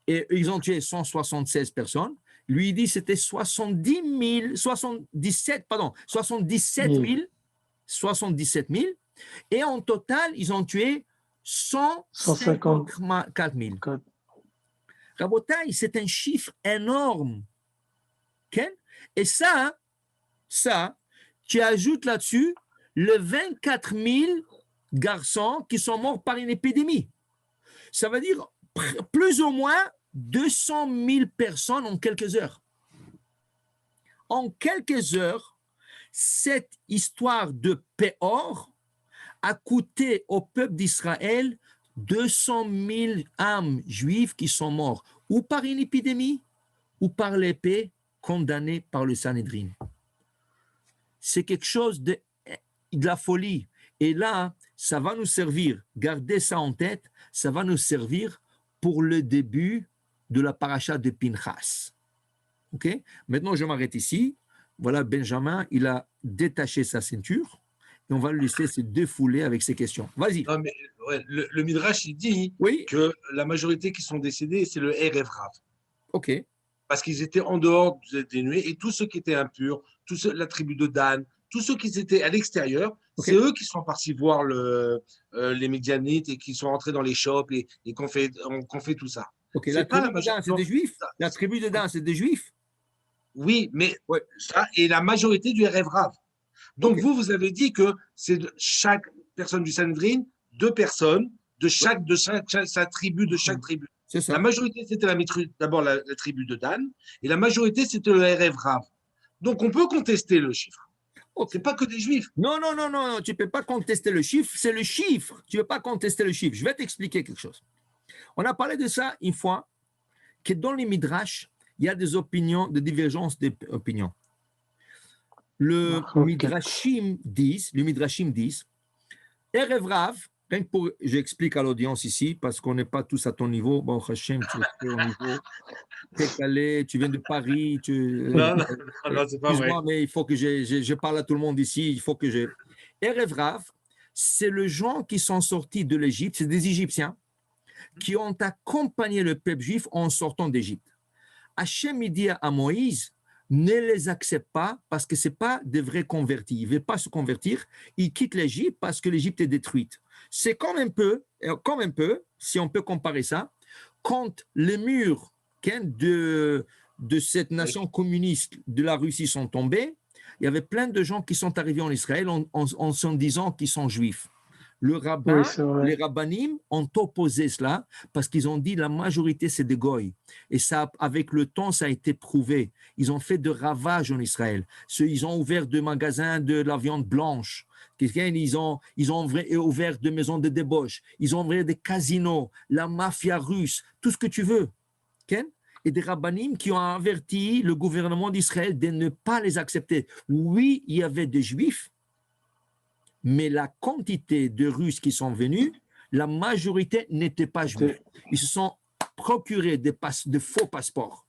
et ils ont tué 176 personnes. Lui, il dit que c'était 77 000. Et en total, ils ont tué 154 000. Rabotai, c'est un chiffre énorme. Okay? Et ça, tu ajoutes là-dessus les 24 000 garçons qui sont morts par une épidémie. Ça veut dire plus ou moins 200 000 personnes en quelques heures. En quelques heures, cette histoire de Péor a coûté au peuple d'Israël 200 000 âmes juives qui sont mortes, ou par une épidémie, ou par l'épée condamnée par le Sanhédrin. C'est quelque chose de la folie. Et là, ça va nous servir, gardez ça en tête, ça va nous servir pour le début de la paracha de Pinchas. Ok? Maintenant, je m'arrête ici. Voilà, Benjamin, il a détaché sa ceinture et on va le laisser se défouler avec ses questions. Vas-y. Non, mais ouais, le Midrash, il dit Oui. que la majorité qui sont décédés, c'est le Erev Rav. Ok. Parce qu'ils étaient en dehors des nuées et tous ceux qui étaient impurs, la tribu de Dan, tous ceux qui étaient à l'extérieur, Okay. c'est eux qui sont partis voir les Midianites et qui sont rentrés dans les shops et qu'on fait tout ça. Ok, C'est la pas tribu de Dan, c'est des juifs. La tribu de Dan, c'est des juifs. Oui, mais Ouais. ça est la majorité du Erev Rav. Donc Ok. vous avez dit que c'est de chaque personne du Sanhedrin, 2 personnes de chaque sa tribu, de chaque tribu. C'est ça. La majorité, c'était d'abord la tribu de Dan, et la majorité, c'était le Erev Rav. Donc, on peut contester le chiffre. Ok. C'est pas que des juifs. Non, tu ne peux pas contester le chiffre, c'est le chiffre. Tu ne peux pas contester le chiffre. Je vais t'expliquer quelque chose. On a parlé de ça une fois, que dans les Midrash, il y a des opinions, des divergences d'opinions. Le Midrashim disent, Erev Rav, j'explique à l'audience ici, parce qu'on n'est pas tous à ton niveau. Bon, Hachem, tu es au niveau. T'es calé, tu viens de Paris. Non, c'est pas vrai. Excuse-moi, mais il faut que je parle à tout le monde ici. Il faut que je. Erev Rav, c'est les gens qui sont sortis de l'Égypte, c'est des Égyptiens qui ont accompagné le peuple juif en sortant d'Égypte. Hachem dit à Moïse, ne les accepte pas parce que ce n'est pas des vrais convertis. Ils ne veulent pas se convertir. Ils quittent l'Égypte parce que l'Égypte est détruite. C'est comme un peu, si on peut comparer ça, quand les murs de cette nation communiste de la Russie sont tombés, il y avait plein de gens qui sont arrivés en Israël en se disant qu'ils sont juifs. Le rabbin, les rabbinim ont opposé cela parce qu'ils ont dit la majorité c'est des goïs. Et ça, avec le temps, ça a été prouvé. Ils ont fait de ravages en Israël. Ils ont ouvert des magasins de la viande blanche. Ils ont ouvert des maisons de débauche. Ils ont ouvert des casinos, la mafia russe, tout ce que tu veux. Et des rabbinim qui ont averti le gouvernement d'Israël de ne pas les accepter. Oui, il y avait des juifs, mais la quantité de Russes qui sont venus, la majorité n'était pas juifs. Ils se sont procurés de faux passeports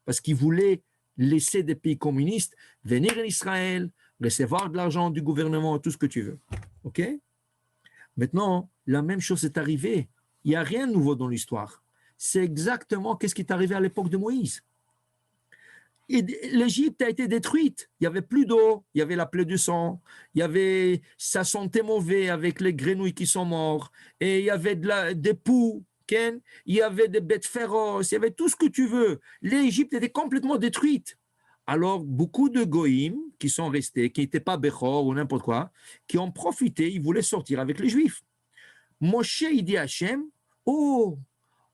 parce qu'ils voulaient laisser des pays communistes venir en Israël, recevoir de l'argent du gouvernement, tout ce que tu veux. OK? Maintenant, la même chose est arrivée. Il n'y a rien de nouveau dans l'histoire. C'est exactement ce qui est arrivé à l'époque de Moïse. L'Égypte a été détruite. Il n'y avait plus d'eau, il y avait la plaie du sang, ça sentait mauvais avec les grenouilles qui sont morts, et il y avait des poux, il y avait des bêtes féroces, il y avait tout ce que tu veux. L'Égypte était complètement détruite. Alors, beaucoup de goïms qui sont restés, qui n'étaient pas Bechor ou n'importe quoi, qui ont profité, ils voulaient sortir avec les Juifs. Moshe, il dit à Hachem, oh,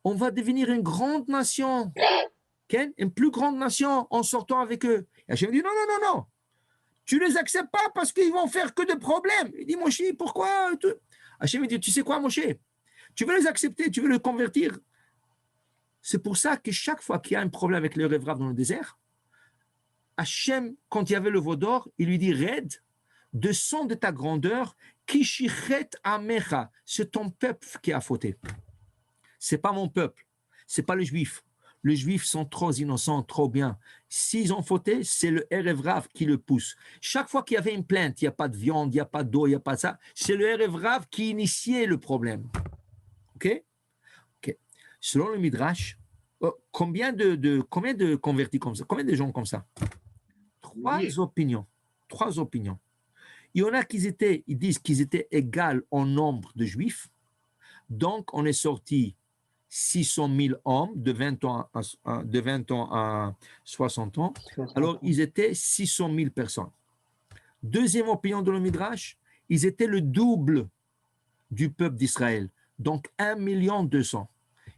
on va devenir une grande nation. Une plus grande nation en sortant avec eux. Et Hachem dit non. Tu ne les acceptes pas parce qu'ils vont faire que des problèmes. Il dit Moshe, pourquoi Hachem dit tu sais quoi Moshe, tu veux les accepter, tu veux les convertir. C'est pour ça que chaque fois qu'il y a un problème avec le Erev Rav dans le désert, Hachem, quand il y avait le veau d'or, il lui dit Red, descends de ta grandeur, Kishichet Amecha, c'est ton peuple qui a fauté. C'est pas mon peuple, c'est pas les Juifs. Les Juifs sont trop innocents, trop bien. S'ils ont fauté, c'est le Erev Rav qui le pousse. Chaque fois qu'il y avait une plainte, il n'y a pas de viande, il n'y a pas d'eau, il n'y a pas de ça, c'est le Erev Rav qui initiait le problème. OK? Selon le Midrash, combien de convertis comme ça? Combien de gens comme ça? Trois opinions. Il y en a ils disent qu'ils étaient égaux en nombre de Juifs. Donc, on est sorti 600 000 hommes de 20 ans à 60 ans. Alors, ils étaient 600 000 personnes. Deuxième opinion de le Midrash, ils étaient le double du peuple d'Israël, donc 1,2 million.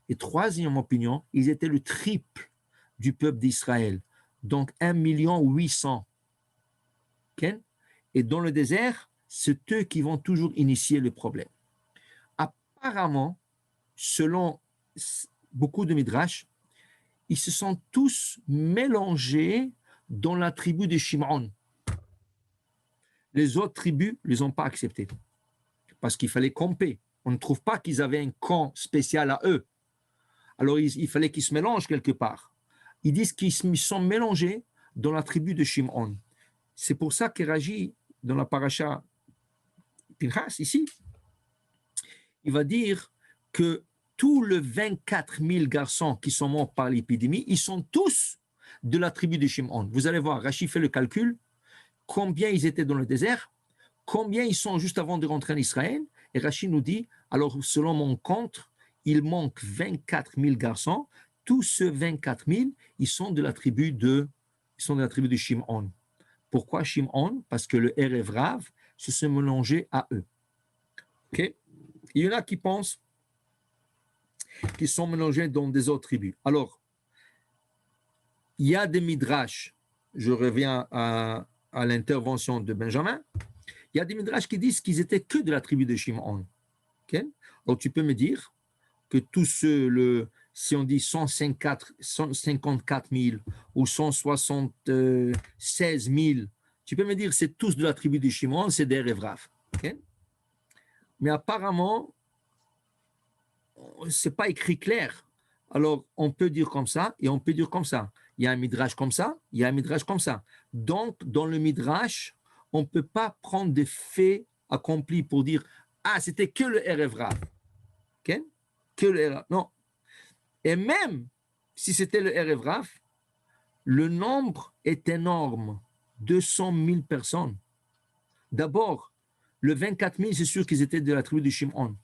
Et troisième opinion, ils étaient le triple du peuple d'Israël, donc 1,8 million. Okay? Et dans le désert, c'est eux qui vont toujours initier le problème. Apparemment, selon beaucoup de Midrash, ils se sont tous mélangés dans la tribu de Shimon. Les autres tribus ne les ont pas acceptés parce qu'il fallait camper. On ne trouve pas qu'ils avaient un camp spécial à eux. Alors, il fallait qu'ils se mélangent quelque part. Ils disent qu'ils se sont mélangés dans la tribu de Shimon. C'est pour ça que Rashi, dans la paracha Pinchas, ici, il va dire que tous les 24 000 garçons qui sont morts par l'épidémie, ils sont tous de la tribu de Shimon. Vous allez voir, Rashi fait le calcul, combien ils étaient dans le désert, combien ils sont juste avant de rentrer en Israël, et Rashi nous dit, alors selon mon compte, il manque 24 000 garçons, tous ceux 24 000, ils sont de la tribu de Shimon. Pourquoi Shimon? Parce que le Erev Rav se sont mélangés à eux. Okay? Il y en a qui pensent qu'ils sont mélangés dans des autres tribus. Alors, il y a des midrash, je reviens à l'intervention de Benjamin, il y a des midrash qui disent qu'ils étaient que de la tribu de Shimon. Okay? Alors, tu peux me dire que tous ceux, si on dit 154 000 ou 176 000, tu peux me dire que c'est tous de la tribu de Shimon, c'est des Erev Rav. Okay? Mais apparemment, ce n'est pas écrit clair. Alors, on peut dire comme ça et on peut dire comme ça. Il y a un midrash comme ça, il y a un midrash comme ça. Donc, dans le midrash, on ne peut pas prendre des faits accomplis pour dire « Ah, c'était que le Erev Rav. Okay? » Que le Erev Rav. Non. Et même si c'était le Erev Rav, le nombre est énorme. 200 000 personnes. D'abord, le 24 000, c'est sûr qu'ils étaient de la tribu de Shimon.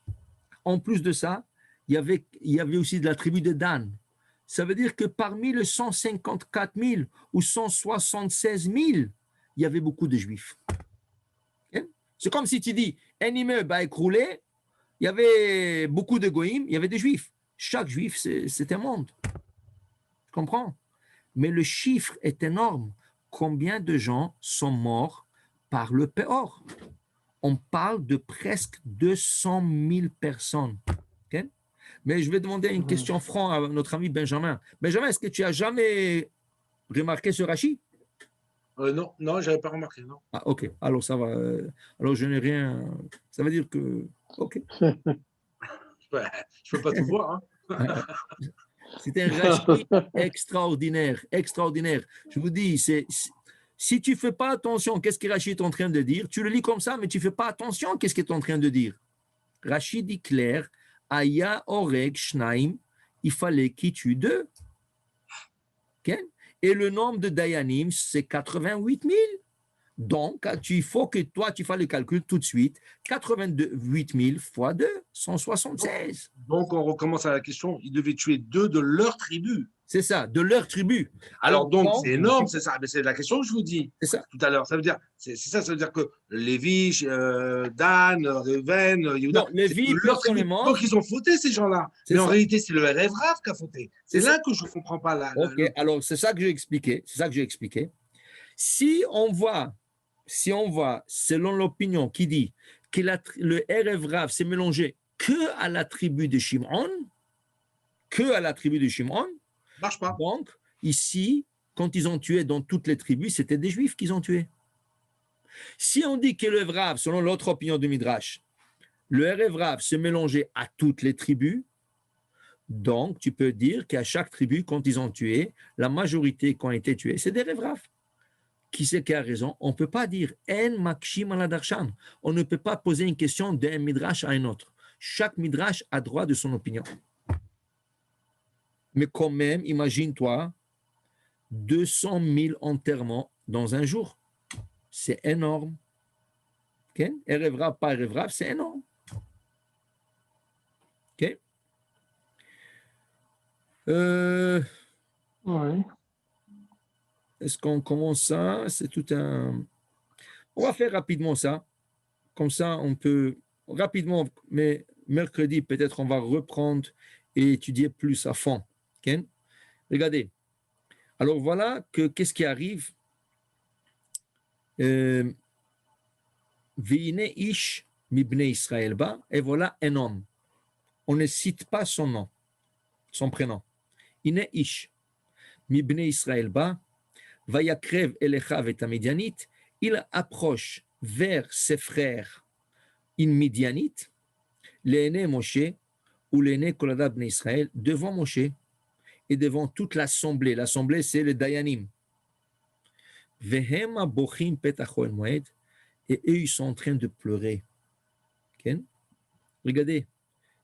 En plus de ça, il y avait aussi de la tribu de Dan. Ça veut dire que parmi les 154 000 ou 176 000, il y avait beaucoup de Juifs. Okay? C'est comme si tu dis, un immeuble a écroulé, il y avait beaucoup de Goïm, il y avait des Juifs. Chaque Juif, c'est un monde. Tu comprends? Mais le chiffre est énorme. Combien de gens sont morts par le Péor? On parle de presque 200 000 personnes. Okay? Mais je vais demander une question franche à notre ami Benjamin. Benjamin, est-ce que tu as jamais remarqué ce Rashi? Non, je n'avais pas remarqué, non. Ah, ok, alors ça va. Alors je n'ai rien. Ça veut dire que. Ok. Je ne peux pas tout voir. Hein. C'est un Rashi extraordinaire, extraordinaire. Je vous dis, si tu ne fais pas attention, qu'est-ce que Rashi est en train de dire? Tu le lis comme ça, mais tu ne fais pas attention, qu'est-ce qu'il est en train de dire? Rashi dit clair, Aya Oreg Shnaim, il fallait qu'il tue deux. Okay? Et le nombre de Dayanim, c'est 88 000. Donc, il faut que toi, tu fasses le calcul tout de suite. 88 000 fois 2, 176. Donc, on recommence à la question, ils devaient tuer deux de leur tribu. C'est ça, de leur tribu. Alors donc, c'est énorme, c'est ça. Mais c'est la question que je vous dis tout à l'heure. Ça veut dire, ça veut dire que Lévi, Dan, Reuven, Yehuda, non, Lévi, leur tribu. Donc, ils ont fauté, ces gens-là. Mais en réalité, c'est le Erev Rav qui a fauté. C'est là que je ne comprends pas. Ok, alors c'est ça que j'ai expliqué. C'est ça que j'ai expliqué. Si on voit, selon l'opinion qui dit que le Erev Rav s'est mélangé que à la tribu de Shimon, marche pas. Donc, ici, quand ils ont tué dans toutes les tribus, c'était des Juifs qu'ils ont tués. Si on dit que le Erev Rav, selon l'autre opinion de Midrash, le Erev Rav se mélangeait à toutes les tribus, donc tu peux dire qu'à chaque tribu, quand ils ont tué, la majorité qui ont été tués, c'est des Erev Rav. Qui c'est qui a raison? On ne peut pas dire En Makshim ala Darshan. On ne peut pas poser une question d'un Midrash à un autre. Chaque Midrash a droit de son opinion. Mais quand même, imagine-toi, 200 000 enterrements dans un jour. C'est énorme. Okay? Erev Rav, pas Erev Rav, c'est énorme. OK? Oui. Est-ce qu'on commence ça? C'est tout un... On va faire rapidement ça. Comme ça, on peut rapidement, mais mercredi, peut-être on va reprendre et étudier plus à fond. OK? Regardez. Alors voilà que qu'est-ce qui arrive? Veine ish mibnei Israël ba, et voilà un homme. On ne cite pas son nom, son prénom. Ine ish mibnei Israël ba, vayakrev elechav et Midianite, il approche vers ses frères in Midianite, l'aîné Moshe ou l'aîné Kolada bnei Israël, devant Moshe et devant toute l'assemblée. L'assemblée, c'est le Dayanim. Vehem abochim petach Ohel Moed, et eux, ils sont en train de pleurer. Okay? Regardez,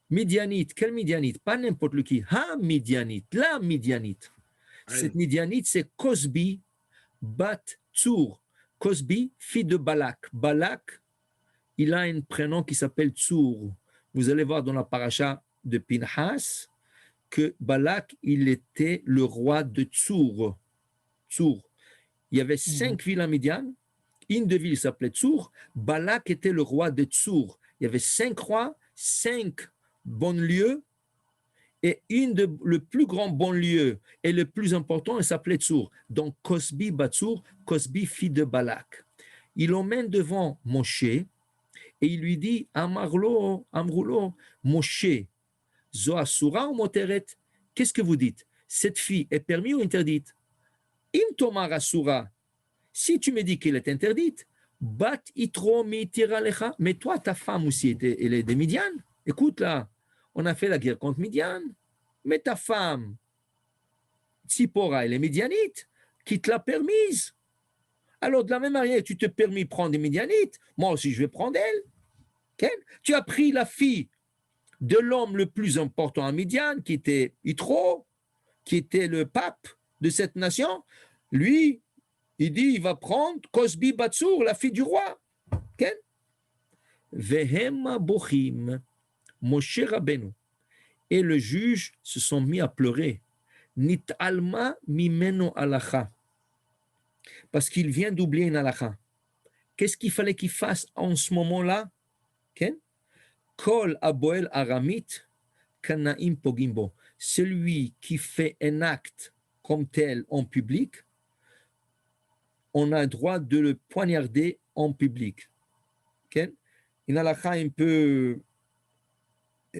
Midianite, quelle Midianite? Pas n'importe lequel. Ha Midianite, la Midianite. Cette Midianite, c'est Cosbi bat Tsur. Cosbi, fille de Balak. Balak, il a un prénom qui s'appelle Tsur. Vous allez voir dans la paracha de Pinhas que Balak, il était le roi de Tsur. Tsur. Il y avait 5 villes à Midian. Une de villes s'appelait Tsur. Balak était le roi de Tsur. Il y avait 5 rois, 5 banlieues, et le plus grand banlieue et le plus important, il s'appelait Tsur. Donc, Cosbi Batsur, Cosbi, fille de Balak. Il l'emmène devant Moshe et il lui dit, Amrulo, Moshe, Zoasura ou Moteret, qu'est-ce que vous dites? Cette fille est permise ou interdite? Im Tomar Asura, si tu me dis qu'elle est interdite, Bat Itro Mitira Lecha, mais toi, ta femme aussi, elle est de Midian. Écoute là, on a fait la guerre contre Midian, mais ta femme, Tsipora, elle est Midianite, qui te l'a permise. Alors, de la même manière, tu te permis de prendre des Midianites, moi aussi, je vais prendre elle. Okay? Tu as pris la fille de l'homme le plus important à Midian, qui était Yitro, qui était le pape de cette nation. Lui, il dit, il va prendre Cosbi Batsur, la fille du roi. Okay? Vehem bochim, Moshe Rabbeinu et le juge se sont mis à pleurer. Nit alma mimeno alacha. Parce qu'il vient d'oublier une alacha. Qu'est-ce qu'il fallait qu'il fasse en ce moment-là? Okay? Kol aboel aramit kanaim pogimbo. Celui qui fait un acte comme tel en public, on a le droit de le poignarder en public. Okay? Une alacha un peu qui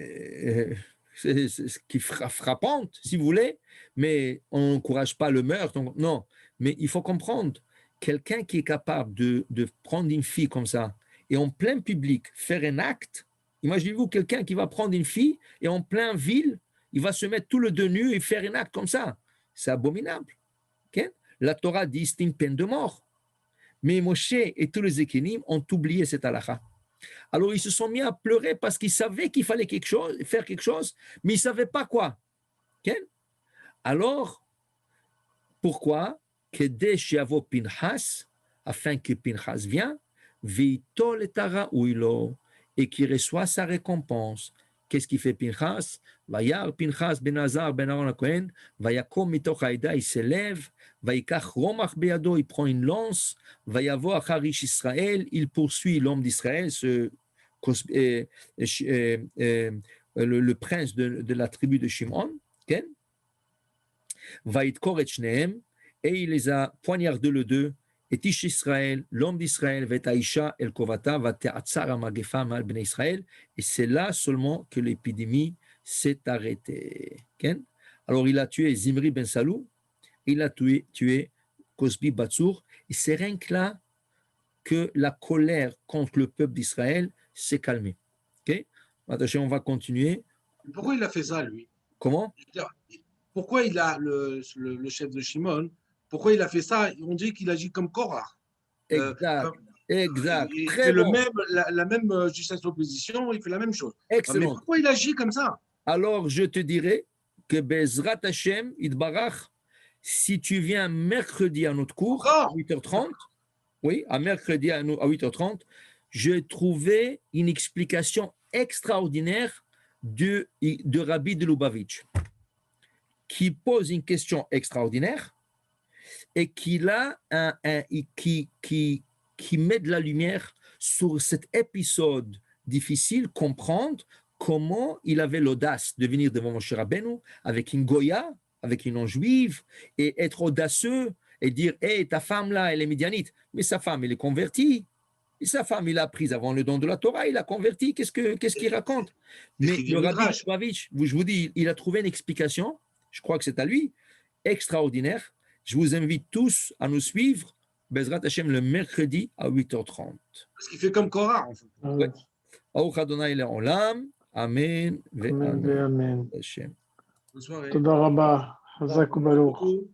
est frappante, si vous voulez, mais on n'encourage pas le meurtre. Non, mais il faut comprendre, quelqu'un qui est capable de prendre une fille comme ça et en plein public faire un acte, imaginez-vous quelqu'un qui va prendre une fille et en plein ville, il va se mettre tout le dos nu et faire un acte comme ça. C'est abominable. Okay? La Torah dit c'est une peine de mort. Mais Moshe et tous les Ékénim ont oublié cette halakha. Alors, ils se sont mis à pleurer parce qu'ils savaient qu'il fallait faire quelque chose, mais ils ne savaient pas quoi. Okay? Alors, pourquoi? Que dès Shiavo Pinchas, afin que Pinchas vienne, Vitol et Tara Uilo, et qu'il reçoit sa récompense. Qu'est-ce qu'il fait Pinchas? Vayar Pinchas ben Azar ben Aaron Cohen, Vayakom mitoch haïda, il s'élève, Vayikach romach beado, il prend une lance, Vayavo acharish Israël, il poursuit l'homme d'Israël, le prince de la tribu de Shimon, okay? Vayitkor et shnehem, et il les a poignardés le deux, et Ish Israël, l'homme d'Israël, Vetaisha el Kovata, Vateatzar amagefa mal bnei Israël, et c'est là seulement que l'épidémie s'est arrêtée. Okay? Alors il a tué Zimri ben Salou, il a tué Cosbi Batsur, et c'est rien que là que la colère contre le peuple d'Israël s'est calmée. Okay? On va continuer. Pourquoi il a fait ça, lui? Comment? Pourquoi il a le chef de Shimon? Pourquoi il a fait ça? On dit qu'il agit comme Korah. Exact. Exact. Il Très fait bon. la même justice d'opposition, il fait la même chose. Excellent. Mais pourquoi il agit comme ça? Alors, je te dirais que Bezrat Hashem, Idbarach, si tu viens mercredi à notre cours, à 8h30, oui, à mercredi à 8h30, j'ai trouvé une explication extraordinaire de Rabbi de Lubavitch, qui pose une question extraordinaire et qui met de la lumière sur cet épisode difficile, comprendre comment il avait l'audace de venir devant Moshe Rabbeinu avec une Goya, avec une non-juive, et être audacieux et dire « Hé, ta femme là, elle est médianite. » Mais sa femme, elle est convertie. Et sa femme, il a pris avant le don de la Torah, il a converti. Qu'est-ce qu'il raconte? Mais le Rabbi Lubavitch, je vous dis, il a trouvé une explication, je crois que c'est à lui, extraordinaire. Je vous invite tous à nous suivre, Bezrat Hashem, le mercredi à 8h30. Parce qu'il fait comme Korah, en fait. Ouais. Baruch Adonai le'olam. Amen. Amen. Hashem. Bonne soirée. Toda Rabba. Hazak u'baruch.